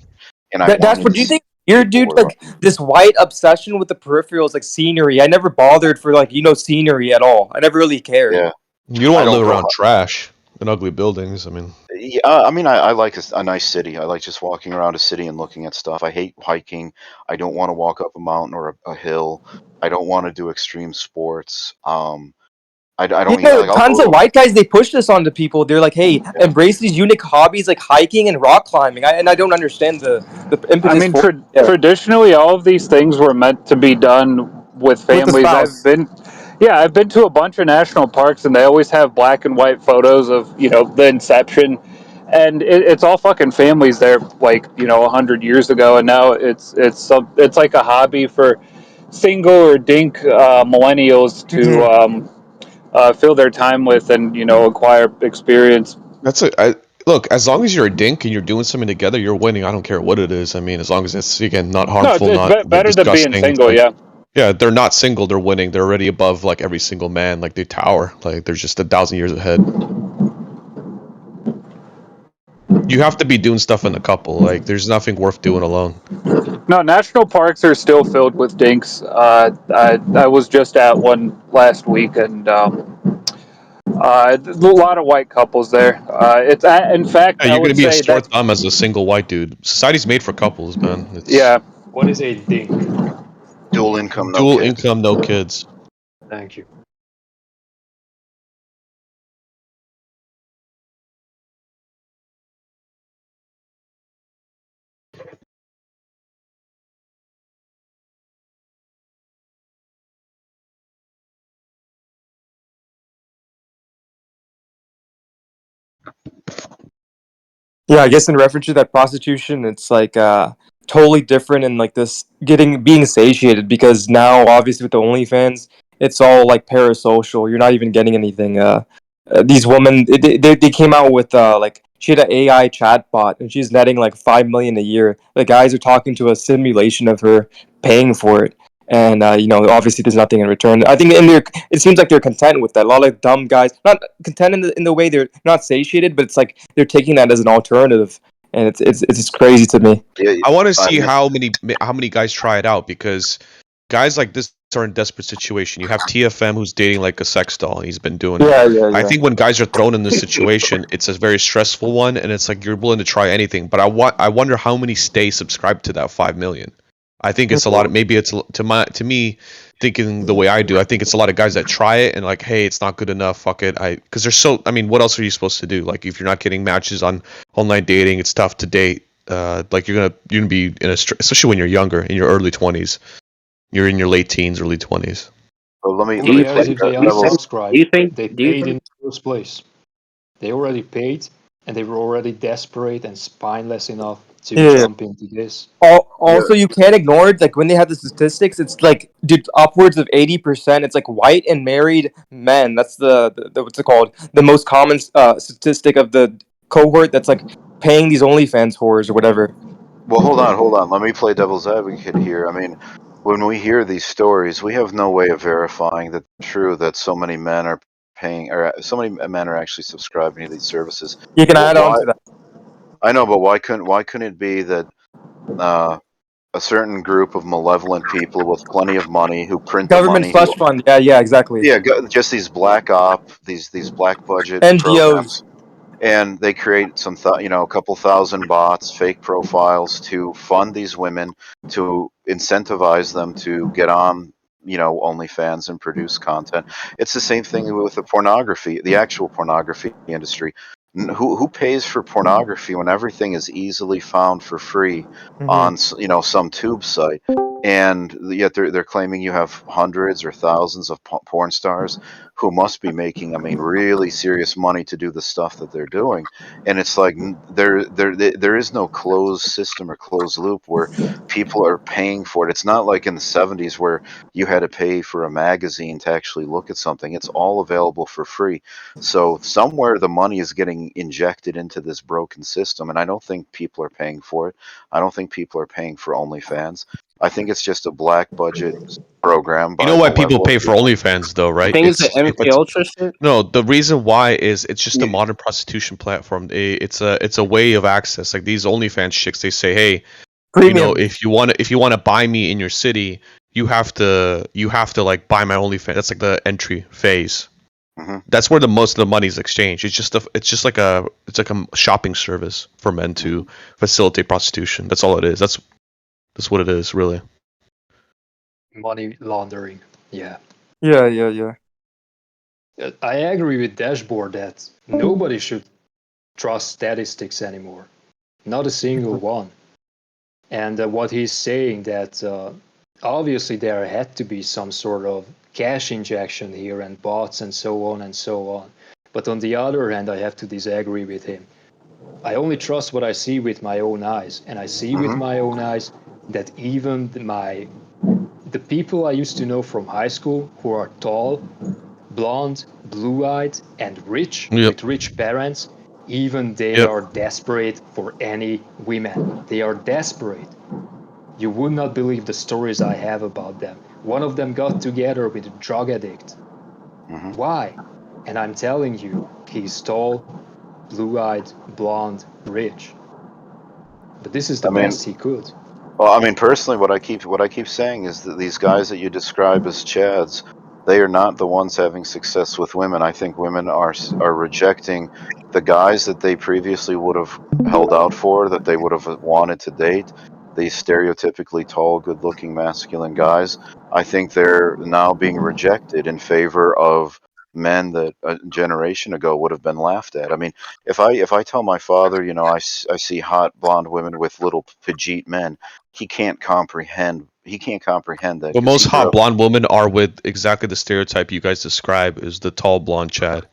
and I That's wanted what to do you see think? what You're people dude were like. like this white obsession with the peripherals, like scenery. I never bothered for like scenery at all. I never really cared. Yeah, You don't I want to don't live go. around trash. and ugly buildings. I mean, Yeah, I mean, I like a nice city. I like just walking around a city and looking at stuff. I hate hiking. I don't want to walk up a mountain or a hill. I don't want to do extreme sports. I You don't know, like. I'll tons go of to white guys they push this onto people. They're like, "Hey, yeah. embrace these unique hobbies like hiking and rock climbing." I don't understand the I impetus mean, for it. Yeah, traditionally, all of these things were meant to be done with with the families. spouse. Yeah, I've been to a bunch of national parks, and they always have black and white photos of the inception, and it's all fucking families there, like 100 years ago, and now it's like a hobby for single or dink millennials to Mhm. fill their time with and acquire experience. that's a I, look. As long as you're a dink and you're doing something together, you're winning. I don't care what it is. I mean, as long as it's again not No, harmful, it's not better than being disgusting. It's single. like Yeah. yeah, they're not single. They're winning. They're already above like every single man. Like they tower. Like they're just 1,000 years ahead. You have to be doing stuff in a couple. Like there's nothing worth doing alone. No, national parks are still filled with dinks. I was just at one last week, and a lot of white couples there. In fact, Yeah, I you're gonna would be a say sore that thumb as a single white dude. Society's made for couples, man. It's yeah. What is a dink? Dual income, no dual kids. income, no kids. Thank you. Yeah, I guess in reference to that prostitution, it's like totally different and like this being satiated because now obviously with the OnlyFans, it's all like parasocial. You're not even getting anything. These women they came out with like she had an AI chatbot and she's netting like 5 million a year. The guys are talking to a simulation of her paying for it. And obviously, there's nothing in return. I think it seems like they're content with that. A lot of dumb guys, not content in the way they're not satiated, but it's like they're taking that as an alternative, and it's just crazy to me. Yeah, I want to I see mean, how many guys try it out because guys like this are in desperate situation. You have TFM who's dating like a sex doll and he's been doing it. Yeah, yeah, I yeah. think when guys are thrown in this situation, it's a very stressful one and it's like you're willing to try anything. But I wonder how many stay subscribed to that 5 million. I think it's a lot of maybe it's to me thinking the way I do. I think it's a lot of guys that try it and like, hey, it's not good enough. Fuck it. Because there's so. I mean, what else are you supposed to do? Like, if you're not getting matches on online dating, it's tough to date. Like you're gonna be in especially when you're younger in your early 20s. You're in your late teens, early 20s. but Who Do you let me cares play think? if they Do you think? unsubscribe? Do you think? They Do you paid think? in the first place. They already paid, and they were already desperate and spineless enough to Yeah. jump into this. yeah. Also, you can't ignore it. Like when they have the statistics, it's like dude, upwards of 80%. It's like white and married men. That's the what's it called? The most common statistic of the cohort. That's like paying these OnlyFans whores or whatever. Well, hold on. Let me play devil's advocate here. I mean, when we hear these stories, we have no way of verifying that it's true that so many men are paying, or so many men are actually subscribing to these services. You can add on Why? to that. I know, but why couldn't it be that uh, a certain group of malevolent people with plenty of money who print the Government money, slush who fund. Yeah, yeah, exactly. yeah, just these these black budget NGOs. programs, and they create a couple thousand bots, fake profiles to fund these women to incentivize them to get on OnlyFans and produce content. It's the same thing with the pornography, the actual pornography industry. Who pays for pornography when everything is easily found for free Hmm. on some tube site? And yet they're claiming you have hundreds or thousands of porn stars who must be making, I mean, really serious money to do the stuff that they're doing. And it's like there is no closed system or closed loop where people are paying for it. It's not like in the 70s where you had to pay for a magazine to actually look at something. It's all available for free. So somewhere the money is getting injected into this broken system, and I don't think people are paying for it. I don't think people are paying for OnlyFans. I think it's just a black budget program You by know why people malevolent pay for people. OnlyFans though, You right? think it's the MK Ultra shit? No, the reason why is it's just a Yeah. modern prostitution platform. It's a way of access. Like these OnlyFans chicks, they say, hey, Premium. if you want to buy me in your city, you have to like buy my OnlyFans. That's like the entry phase. That's where the most of the money is exchanged. It's like a shopping service for men to facilitate prostitution. That's all it is. That's what it is, really. Money laundering. Yeah. Yeah. I agree with Dashboard that nobody should trust statistics anymore. Not a single one. And what he's saying that obviously there had to be some sort of cash injection here and bots and so on and so on. But on the other hand, I have to disagree with him. I only trust what I see with my own eyes, and I see with my own eyes that even the people I used to know from high school who are tall, blonde, blue-eyed, and rich Yep. with rich parents, even they Yep. are desperate for any women. They are desperate. You would not believe the stories I have about them. One of them got together with a drug addict. Why? And I'm telling you, he's tall, blue-eyed, blonde, rich. But this is the I mean, best he could. well, I mean, personally, what I keep saying is that these guys that you describe as Chads, they are not the ones having success with women. I think women are rejecting the guys that they previously would have held out for, that they would have wanted to date. These stereotypically tall, good-looking, masculine guys. I think they're now being rejected in favor of men that a generation ago would have been laughed at. I mean, if I tell my father, I see hot blonde women with little petite men, he can't comprehend. He can't comprehend that The because most he grew hot up. blonde women are with exactly the stereotype you guys describe is the tall blonde Chad.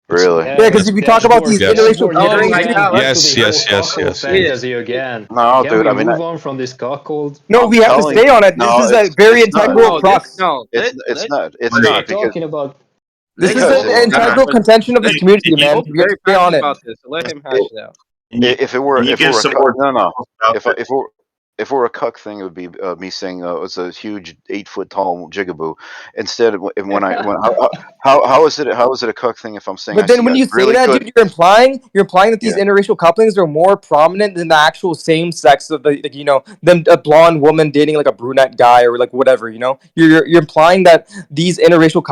Really? Yeah, Yeah, because That's if we talk about dashboard, these yes. interracial dashboard. Oh Yes, couplings, my dude. man, God, into the Yes, whole yes, yes, cuckold yes. shit. fantasy again. No, Can dude. we I mean, move on from this cuckold? No, I'm we have to telling. stay on it. This No, is a very it's not. integral No, this crux. no. It's not. It's But we're not because talking about This Let is him because an go, it, bro. Let him. integral contention of this Hey, community, and you man. Both We have to very stay on passionate it. about this. So let him hash it, it out. and you if it were and you if it give were a some cuck, more no. details about If I- this. if it were a cuck thing, it would be me saying it's a huge 8 foot tall jigaboo. Instead, how is it a cuck thing if I'm saying I But then see when a you say really that, good. dude, you're implying that these Yeah. interracial couplings are more prominent than the actual same sex of the, like, them, a blonde woman dating like a brunette guy or like whatever. You're implying that these interracial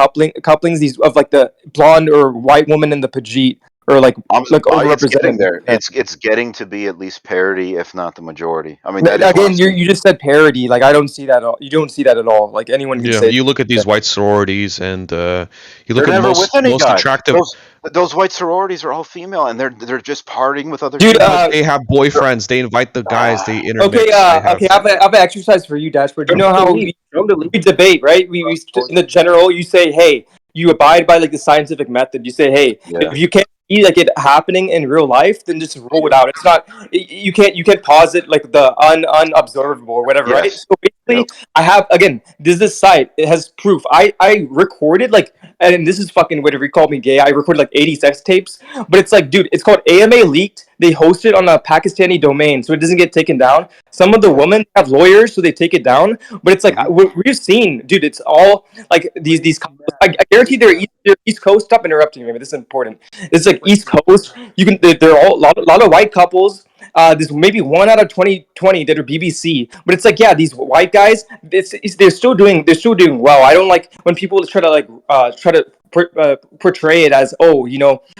couplings, these of like the blonde or white woman and the Pajit, are like It's getting overrepresented. there. It's getting to be at least parity, if not the majority. I mean, that is what I'm Again, you saying. you just said parody. Like I don't see that. You don't see that at all. Like anyone can Yeah, say you look at that. these white sororities, and you They're look at never with any most guy. attractive. Those white sororities are all female, and they're just partying with other Dude. But females. they have They're- boyfriends. They invite the guys. They Okay. intermix. They have. Okay. I have an exercise for you, Dashboard. You Show know him the how link. Show him the link. we debate, right? In the general, you say, hey, you abide by like the scientific method. You say, hey, Yeah. if you can't see like it happening in real life, then just roll it out. It's not you can't pause it like the unobservable or whatever, right? Yes. So Yep. basically, I have again this site. It has proof. I recorded like, and this is fucking whatever you call me gay. I recorded like 80 sex tapes, but it's like, dude, it's called AMA leaked. They host it on a Pakistani domain, so it doesn't get taken down. Some of the Yeah. women have lawyers, so they take it down. But it's like hmm we've seen, dude. It's all like these couples. I guarantee they're East Coast. Stop interrupting me. This is important. It's like East Coast. You can. They're all a lot of white couples. There's maybe one out of 2020 that are BBC. But it's like, yeah, these white guys. They're still doing well. I don't like when people try to portray it as, oh,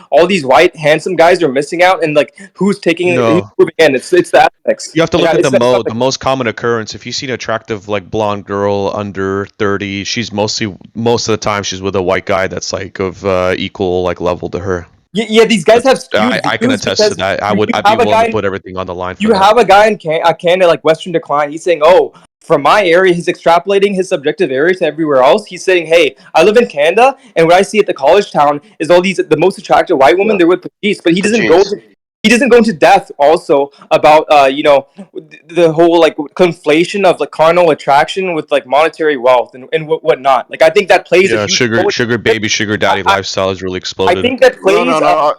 all these white handsome guys are missing out, and like who's No, moving in. It's the ethics. you have to Like look at it's not the most common occurrence. If you see an attractive like blonde girl under 30, she's most of the time she's with a white guy that's like of equal like level to her. yeah, these guys have skewed I can views attest to because that. you I'd be have a willing to guy put everything on the line for you that. have a guy in Canada, like Western Decline. He's saying, "Oh, from my area," he's extrapolating his subjective area to everywhere else. He's saying, "Hey, I live in Canada, and what I see at the college town is all these the most attractive white women. Yeah. They're with police, but Pajeets. he doesn't go into depth also about the whole like conflation of like carnal attraction with like monetary wealth and whatnot. Like I think that plays a Yeah, huge role. sugar baby, sugar daddy I, lifestyle has really I exploded. think that No, no, plays. no.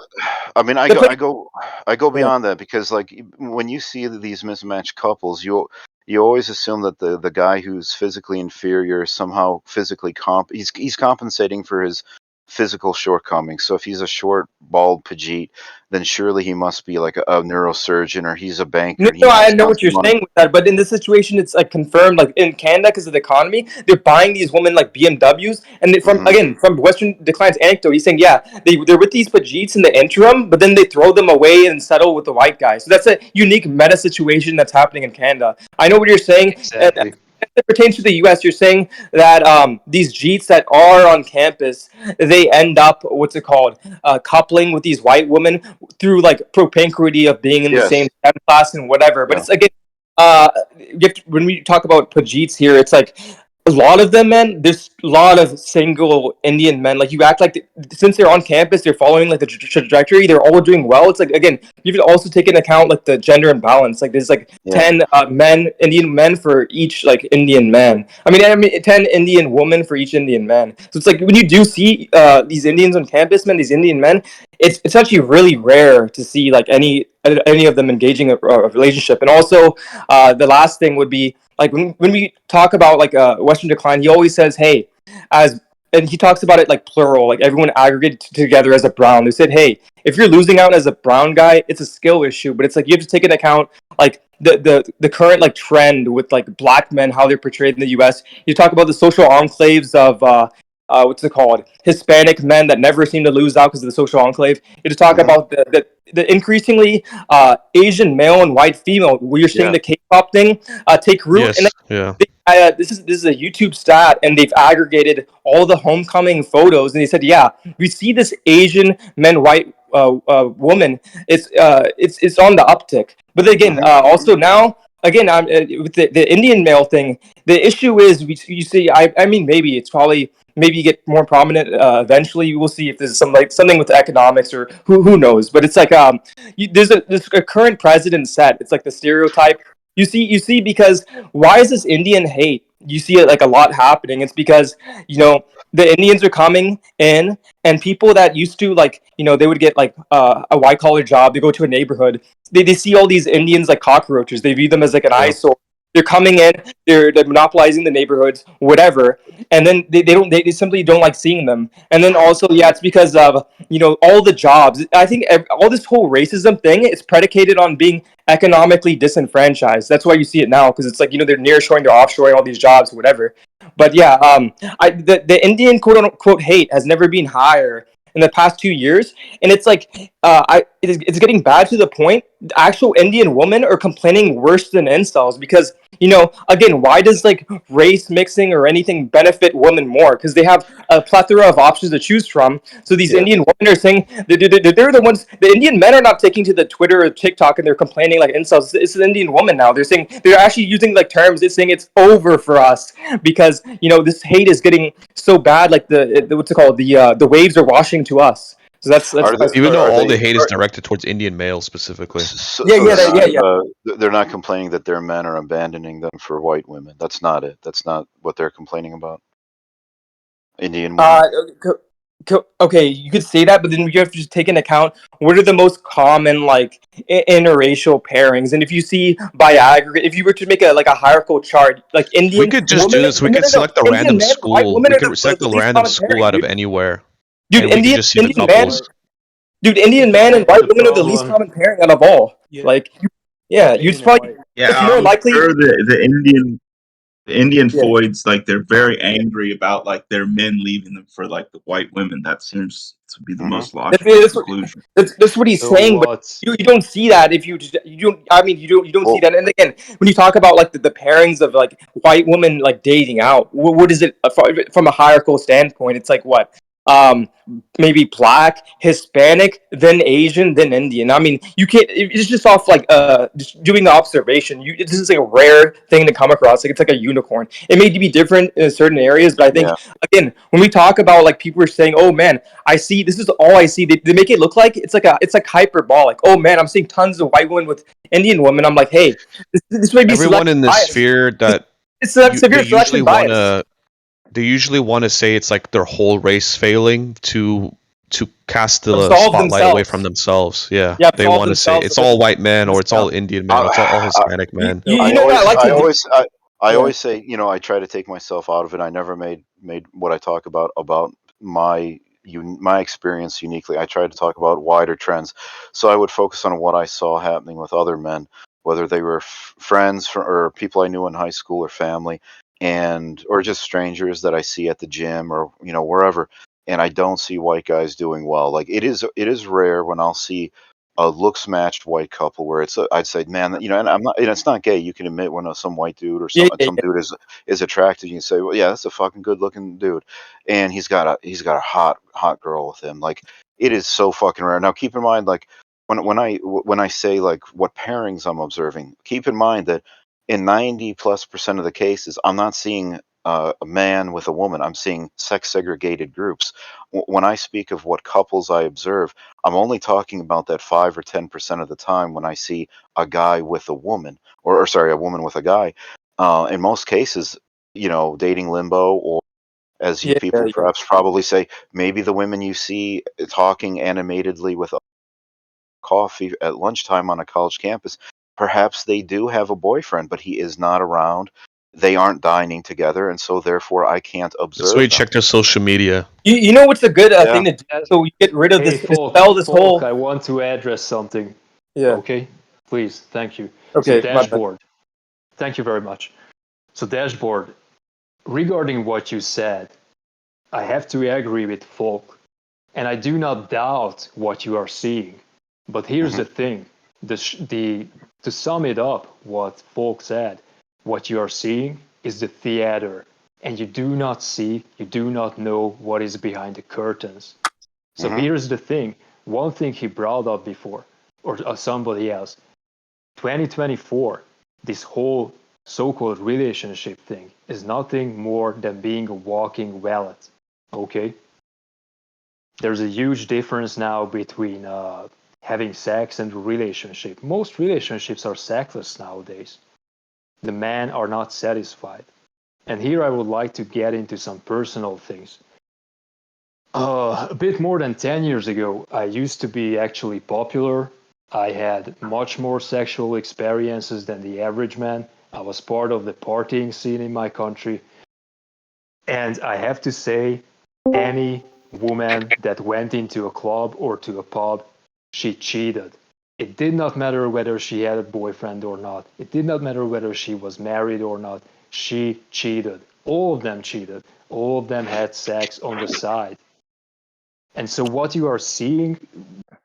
I mean, I That go, plays. I go, I go Yeah. beyond that because, like, when you see these mismatched couples, you always assume that the guy who's physically inferior is somehow physically he's compensating for his physical shortcomings. So if he's a short, bald Pajit, then surely he must be like a neurosurgeon, or he's a banker No, and he no, I makes know tons what of you're money. saying with that, but in this situation, it's like confirmed. Like in Canada, because of the economy, they're buying these women like BMWs, and from Hmm. again from Western Decline's anecdote, he's saying, yeah, they're with these Pajeets in the interim, but then they throw them away and settle with the white guy. So that's a unique meta situation that's happening in Canada. I know what you're saying, and Exactly. as it pertains to the U.S., you're saying that these Jeets that are on campus, they end up what's it called, coupling with these white women through like propinquity of being in the Yes. same STEM class and whatever. But Yeah. it's again, when we talk about Pajeets here, it's like a lot of them, man. There's a lot of single Indian men. Like you act like since they're on campus, they're following like the trajectory. They're all doing well. It's like again, you have to also take into account like the gender imbalance. Like there's like Yeah. 10 men, Indian men for each like Indian man. I mean 10 Indian women for each Indian man. So it's like when you do see these Indians on campus, man, these Indian men, it's actually really rare to see like any of them engaging a relationship. And also, the last thing would be like when we talk about like Western Decline, he always says, "Hey," as and he talks about it like plural, like everyone aggregated together as a brown. They said, "Hey, if you're losing out as a brown guy, it's a skill issue, but it's like you have to take into account like the current like trend with like black men, how they're portrayed in the U.S. You talk about the social enclaves of what's it called? Hispanic men that never seem to lose out because of the social enclave. You just talk Hmm. about the increasingly Asian male and white female. Where you're seeing Yeah. the K-pop thing take root, and Yes. Yeah. this is a YouTube stat, and they've aggregated all the homecoming photos, and they said, yeah, we see this Asian men white woman. It's on the uptick. But again, Hmm. also now. Again, with the Indian male thing, the issue is you see. I mean, maybe it's probably maybe you get more prominent eventually. We'll see if there's some like something with economics or who knows. But it's like there's a current president set. It's like the stereotype you see because why is this Indian hate? You see it like a lot happening. It's because the Indians are coming in, and people that used to like they would get like a white collar job. They go to a neighborhood. They see all these Indians like cockroaches. They view them as like an Yeah. eyesore. They're coming in. They're monopolizing the neighborhoods, whatever. And then they simply don't like seeing them. And then also yeah, it's because of all the jobs. I think all this whole racism thing is predicated on being economically disenfranchised. That's why you see it now because it's like they're nearshoring, they're offshoring all these jobs, whatever. But yeah, the Indian quote unquote hate has never been higher in the past 2 years, and it's like it's getting bad to the point. Actual Indian women are complaining worse than incels because again, why does like race mixing or anything benefit women more? Because they have a plethora of options to choose from. So these Yeah. Indian women are saying they're the ones. The Indian men are not taking to the Twitter or TikTok and they're complaining like incels. It's an Indian woman now. They're saying they're actually using like terms. They're saying it's over for us because this hate is getting so bad. Like the what's it called? The waves are washing to us. So that's Are they? Even though Are all they? the hate is Are, directed towards Indian males specifically. so, yeah, so yeah, they're not. yeah. They're not complaining that their men are abandoning them for white women. That's not it. That's not what they're complaining about. Indian women. Uh, okay, you could say that, but then you have to just take into account what are the most common like interracial pairings, and if you see by aggregate, if you were to make a like a hierarchical chart, like We Indian could just woman, do this. We no, could no, no, select a Indian random men and white school. women We are could select the a least random common school pairing, out of dude. anywhere, Dude, and we could Indian just see the Indian Yeah, men, couples. but dude, Indian Indian men and men. white The women are the least problem. common pairing out of all. Yeah, Like, yeah, you'd Indian and probably white. Yeah, it's more I'm likely. sure the Indian Yeah. Foids, like, they're very angry about like their men leaving them for like the white women. That seems to be the Hmm. most That's, logical that's, what, conclusion. that's what he's So saying, but what? you don't see that if you don't. I mean, you don't see Well, that. And again, when you talk about like the pairings of like white women like dating out, what is it from a hierarchical standpoint? It's like what, um, maybe black, Hispanic, then Asian, then Indian. I mean, you can't. It's just off like just doing the observation. This is like a rare thing to come across. Like it's like a unicorn. It may be different in certain areas, but I think yeah. again, when we talk about like people are saying, "Oh man, I see. This is all I see." They make it look like it's like hyperbolic. Oh man, I'm seeing tons of white women with Indian women. I'm like, hey, this may be Everyone selection in this bias. sphere that It's they severe usually selection want bias. to say it's like their whole race failing to cast the Absolve spotlight away from themselves. themselves. Yeah, Yeah, they absolve want to say themselves it's of it. all white men or it's all Yeah. Indian men or it's all I, Hispanic You, men. you, I you know what I always, like I to do? always, I Yeah. always say, I try to take myself out of it. I never made what I talk about my my experience uniquely. I tried to talk about wider trends, so I would focus on what I saw happening with other men, whether they were friends or people I knew in high school or family, and or just strangers that I see at the gym or wherever. And I don't see white guys doing well. Like it is rare when I'll see a looks matched white couple where I'd say, man, and I'm not, and it's not gay. You can admit when some white dude or Yeah, yeah, some dude is attractive. You can say, well, yeah, that's a fucking good looking dude, and he's got a hot girl with him. Like it is so fucking rare. Now keep in mind, like when I say like what pairings I'm observing, keep in mind that in 90+% of the cases, I'm not seeing a man with a woman. I'm seeing sex segregated groups. When I speak of what couples I observe, I'm only talking about that 5 or 10% of the time when I see a guy with a woman, or sorry, a woman with a guy. In most cases, dating limbo, or as you yeah, people yeah. perhaps probably say, maybe the women you see talking animatedly with coffee at lunchtime on a college campus, perhaps they do have a boyfriend, but he is not around. They aren't dining together, and so therefore I can't That's why you observe them. check their social media. You know what's a good Yeah. thing to do? Yes. So you get rid of Hey, this, dispel this Folk, whole. I want to address something. Yeah. Okay, please, thank you. So, Okay, my bad. dashboard. Thank you very much. So, dashboard. Regarding what you said, I have to agree with Folk, and I do not doubt what you are seeing. But here's Hmm. the thing: to sum it up, what Folk said, what you are seeing is the theater, and you do not know what is behind the curtains. So Hmm. here's the thing: one thing he brought up before, or somebody else, 2024, this whole so-called relationship thing is nothing more than being a walking wallet. Okay, there's a huge difference now between having sex and a relationship. Most relationships are sexless nowadays. The men are not satisfied. And here I would like to get into some personal things. A bit more than 10 years ago, I used to be actually popular. I had much more sexual experiences than the average man. I was part of the partying scene in my country. And I have to say, any woman that went into a club or to a pub, she cheated. It did not matter whether she had a boyfriend or not. It did not matter whether she was married or not. She cheated. All of them cheated. All of them had sex on the side. And so what you are seeing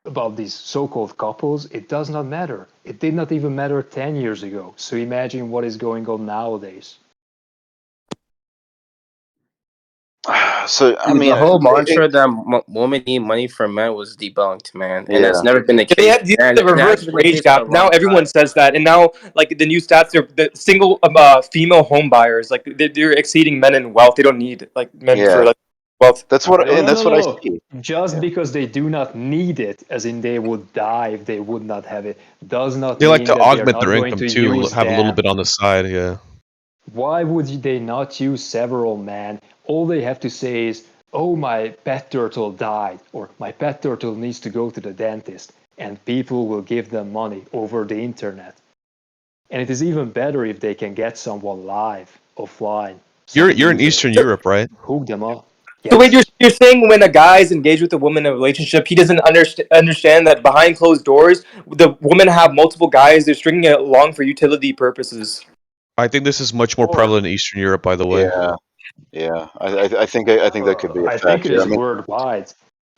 about these so-called couples, it does not matter. It did not even matter 10 years ago. So imagine what is going on nowadays. So I Dude, mean, the whole it, mantra that women need money from men was debunked, man, and that's yeah. never been the Yeah, they case. have the, And the it reverse has been the wage case for a gap. Now long everyone time. says that, and now like the new stats, they're the single female home buyers. Like they're exceeding men in wealth. They don't need like men for Yeah, like wealth. No, no, that's no, what I no. see. Just Yeah. because they do not need it, as in they would die if they would not have it, does not They like mean to that they are augment not their going income to too, use have a little them. bit on the side. Yeah. Why would they not use several men? All they have to say is, oh, my pet turtle died, or my pet turtle needs to go to the dentist, and people will give them money over the internet. And it is even better if they can get someone live, offline, You're some you're in loser, Eastern Europe, right? hook them up. So wait, Yes. you're saying when a guy is engaged with a woman in a relationship, he doesn't understand that behind closed doors, the women have multiple guys. They're stringing it along for utility purposes. I think this is much more Or prevalent in Eastern Europe, by the way. Yeah. Yeah. I think that could be a I think fact it here. I is mean, worldwide.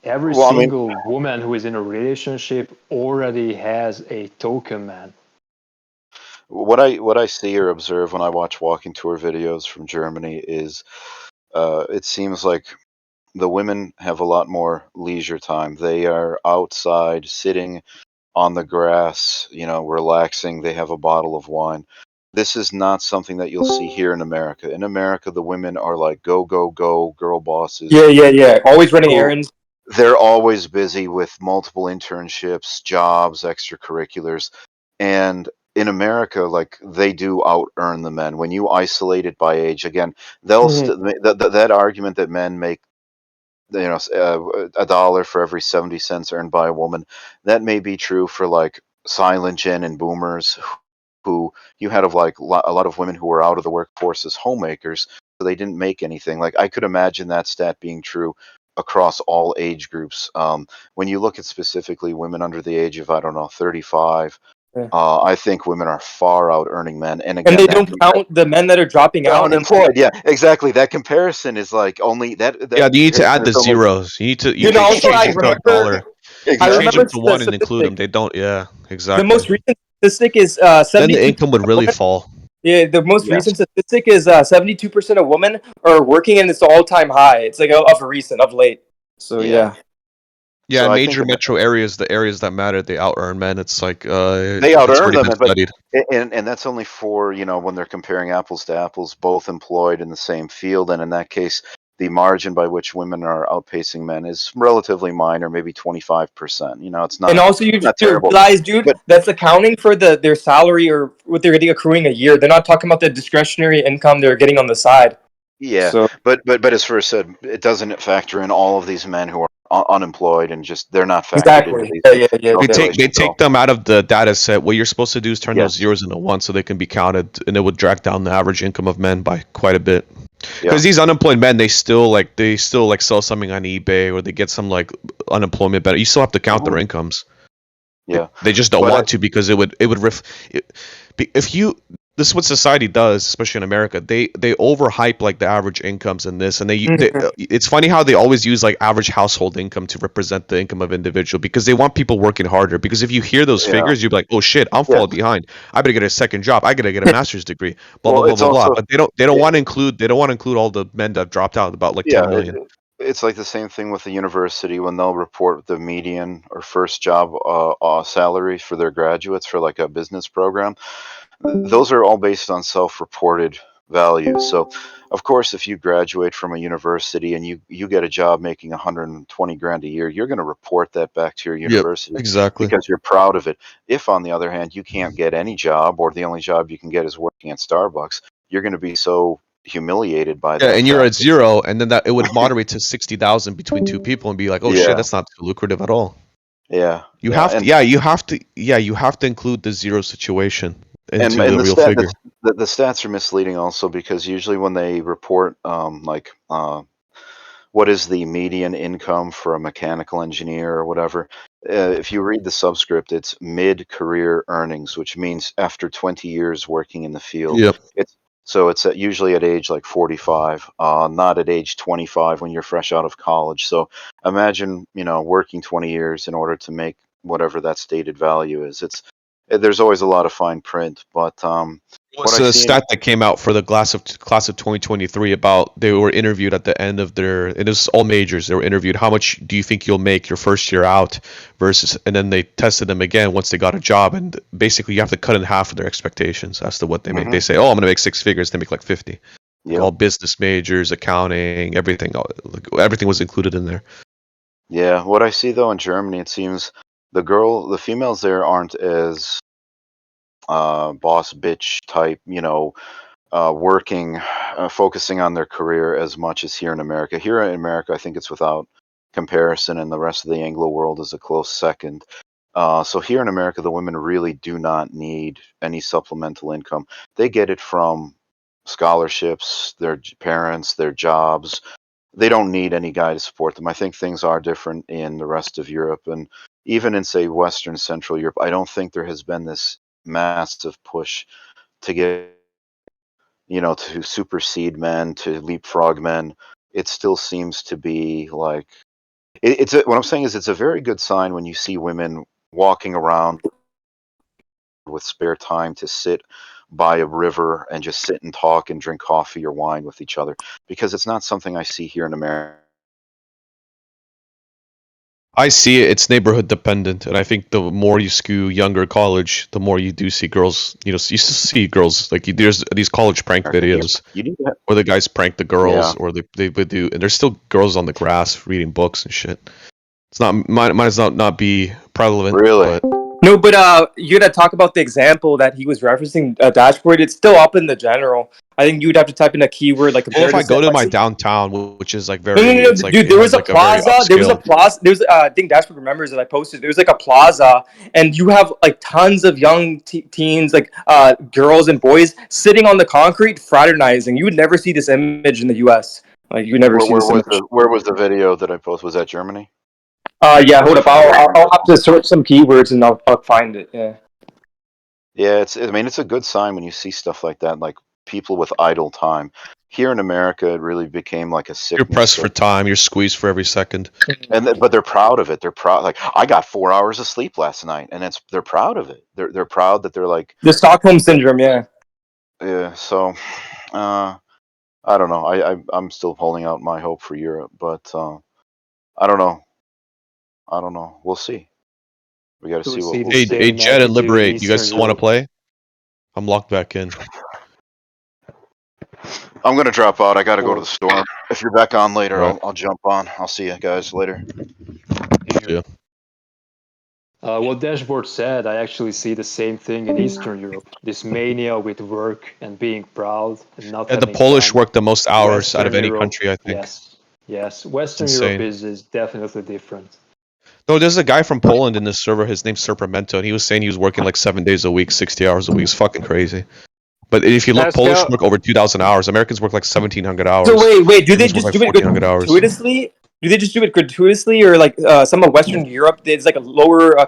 Every well, I mean, single woman who is in a relationship already has a token man. what I see or observe when I watch walking tour videos from Germany is, it seems like the women have a lot more leisure time. They are outside, sitting on the grass, relaxing. They have a bottle of wine. This is not something that you'll see here in America. In America, the women are like go, go, go, girl bosses Yeah, yeah, yeah. Always running who errands. they're always busy with multiple internships, jobs, extracurriculars. And in America, like they do out earn the men. When you isolate it by age, again, Mhm. that argument that men make, a dollar for every 70 cents earned by a woman, that may be true for like silent gen and boomers who you had of like a lot of women who were out of the workforce as homemakers, so they didn't make anything. Like I could imagine that stat being true across all age groups. When you look at specifically women under the age of, I don't know, 35, Yeah. I think women are far out earning men. And And again, they that don't count the men that are dropping they're out. And unemployed. Yeah, exactly. That comparison is like only Yeah, that you need to comparison add is the almost zeros. You you know, need to also change I it to a remember, dollar. I You change exactly. them remember to the one and include them. statistic. They don't. Yeah, The exactly. most recent statistic is Then the 72% income would of really women. fall. Yeah, the most Yes. recent statistic is 72% of women are working, and it's the all-time high. It's like of late. So Yeah. yeah. Yeah, So in I think major metro areas, the areas that matter, they out earn men. It's like they out it's earn already them, been but studied. and that's only for, when they're comparing apples to apples, both employed in the same field, and in that case, the margin by which women are outpacing men is relatively minor, maybe 25%. It's And not also, you not to terrible, realize, dude, but that's accounting for their salary or what they're getting accruing a year. They're not talking about the discretionary income they're getting on the side. yeah, So but as first said, it doesn't factor in all of these men who are unemployed and just they're not factored into exactly. these Yeah, yeah, yeah, They yeah. take they calculations at take all. them out of the data set. What you're supposed to do is turn those Yes. zeros into one so they can be counted, and it would drag down the average income of men by quite a bit. Yeah. Because these unemployed men, they still sell something on eBay or they get some like unemployment benefit. You still have to count their Mhm. incomes. Yeah. They just don't But want to because if you this is what society does, especially in America. They overhype like the average incomes in this, and Mhm. it's funny how they always use like average household income to represent the income of individual because they want people working harder. Because if you hear those yeah. figures, you're like, oh shit, I'm Yes. falling behind. I better get a second job. I gotta get a master's degree. Blah blah Well, blah it's blah blah. also But they don't it, want to include all the men that have dropped out, about like yeah, 10 million. it's like the same thing with the university when they'll report the median or first job salary for their graduates for like a business program. Those are all based on self-reported values. So, of course, if you graduate from a university and you get a job making 120 grand a year, you're going to report that back to your Yep, university exactly. because you're proud of it. If, on the other hand, you can't get any job or the only job you can get is working at Starbucks, you're going to be so humiliated by Yeah, that and you're fact. at zero, and then that it would moderate to 60,000 between two people, and be like, oh shit, Yeah, that's not too lucrative at all. yeah, You yeah, have to, yeah, you have to include the zero situation into and the the real stat figure. the stats are misleading also because usually when they report like what is the median income for a mechanical engineer or whatever, if you read the subscript, it's mid-career earnings, which means after 20 years working in the field. Yep. It's usually at age like 45, not at age 25 when you're fresh out of college. So imagine, working 20 years in order to make whatever that stated value is. There's always a lot of fine print, but what Was I a see in stat that came out for the class of 2023 about they were interviewed at the end of their, it was all majors. They were interviewed, how much do you think you'll make your first year out versus, and then they tested them again once they got a job, and basically you have to cut in half of their expectations as to what they make. hmm They say, oh, I'm gonna make six figures. They make like 50. Like Yep. all business majors, accounting, everything, like everything was included in there. Yeah, what I see though in Germany, it seems the females there aren't as boss bitch type, working, focusing on their career as much as here in America. Here in America, I think it's without comparison, and the rest of the Anglo world is a close second. So here in America, the women really do not need any supplemental income. They get it from scholarships, their parents, their jobs. They don't need any guy to support them. I think things are different in the rest of Europe, and even in say Western Central Europe. I don't think there has been this massive push to get to supersede men, to leapfrog men. It still seems to be like what I'm saying is it's a very good sign when you see women walking around with spare time to sit by a river and just sit and talk and drink coffee or wine with each other, because it's not something I see here in America. I see it. It's neighborhood dependent, and I think the more you skew younger college, the more you do see girls. You still see girls like there's these college prank You, videos you need to have, where the guys prank the yeah, girls, or they would do, and there's still girls on the grass reading books and shit. It's not might as well not be prevalent, really. but No, but you gotta talk about the example that he was referencing. Dashboard. It's still up in the general. I think you'd have to type in a keyword like well, if comparative I set. go to Like, my downtown, which is like no, no, very, no, no, it's like dude. it There was has a like a very plaza. There was a upscale. plaza. There was. I think Dashboard remembers it. I posted. There was like a plaza, and you have like tons of young teens, like girls and boys, sitting on the concrete fraternizing. You would never see this image in the U.S. Like you never see this so much. Where was the video that I posted? Was that Germany? Yeah, hold up. I'll have to search some keywords and I'll find it. Yeah. Yeah, I mean, it's a good sign when you see stuff like that, like people with idle time. Here in America, it really became like a You're sickness. pressed for time. You're squeezed for every second. But they're proud of it. They're proud. Like I got 4 hours of sleep last night, and they're proud of it. They're proud that they're like, The Stockholm syndrome. Yeah. yeah. So, I don't know. I'm still holding out my hope for Europe, but I don't know. I don't know. We'll see. We got to Do we see see what. the Hey, same Jed and attitude in Liberate. You guys Eastern still want to Europe? play? I'm locked back in. I'm gonna drop out. I got to go to Or the store. If you're back on later, Right. I'll jump on. I'll see you guys later. Yeah. what Dashboard said, I actually see the same thing in Eastern Europe. This mania with work and being proud and not Yeah, the having Polish time. work the most hours out Western of any Europe, country, I think. yes. It's Western Europe insane. is definitely different. No, there's a guy from Poland in this server. His name's Serpamento, and he was saying he was working like 7 days a week, 60 hours a week. It's fucking crazy. But if you look, Polish Pascal, work over 2,000 hours. Americans work like 1,700 So hours. wait, do they Germans work just like do it 1,400 hours. gratuitously? Do they just do it gratuitously, or like some of Western Europe? There's like a lower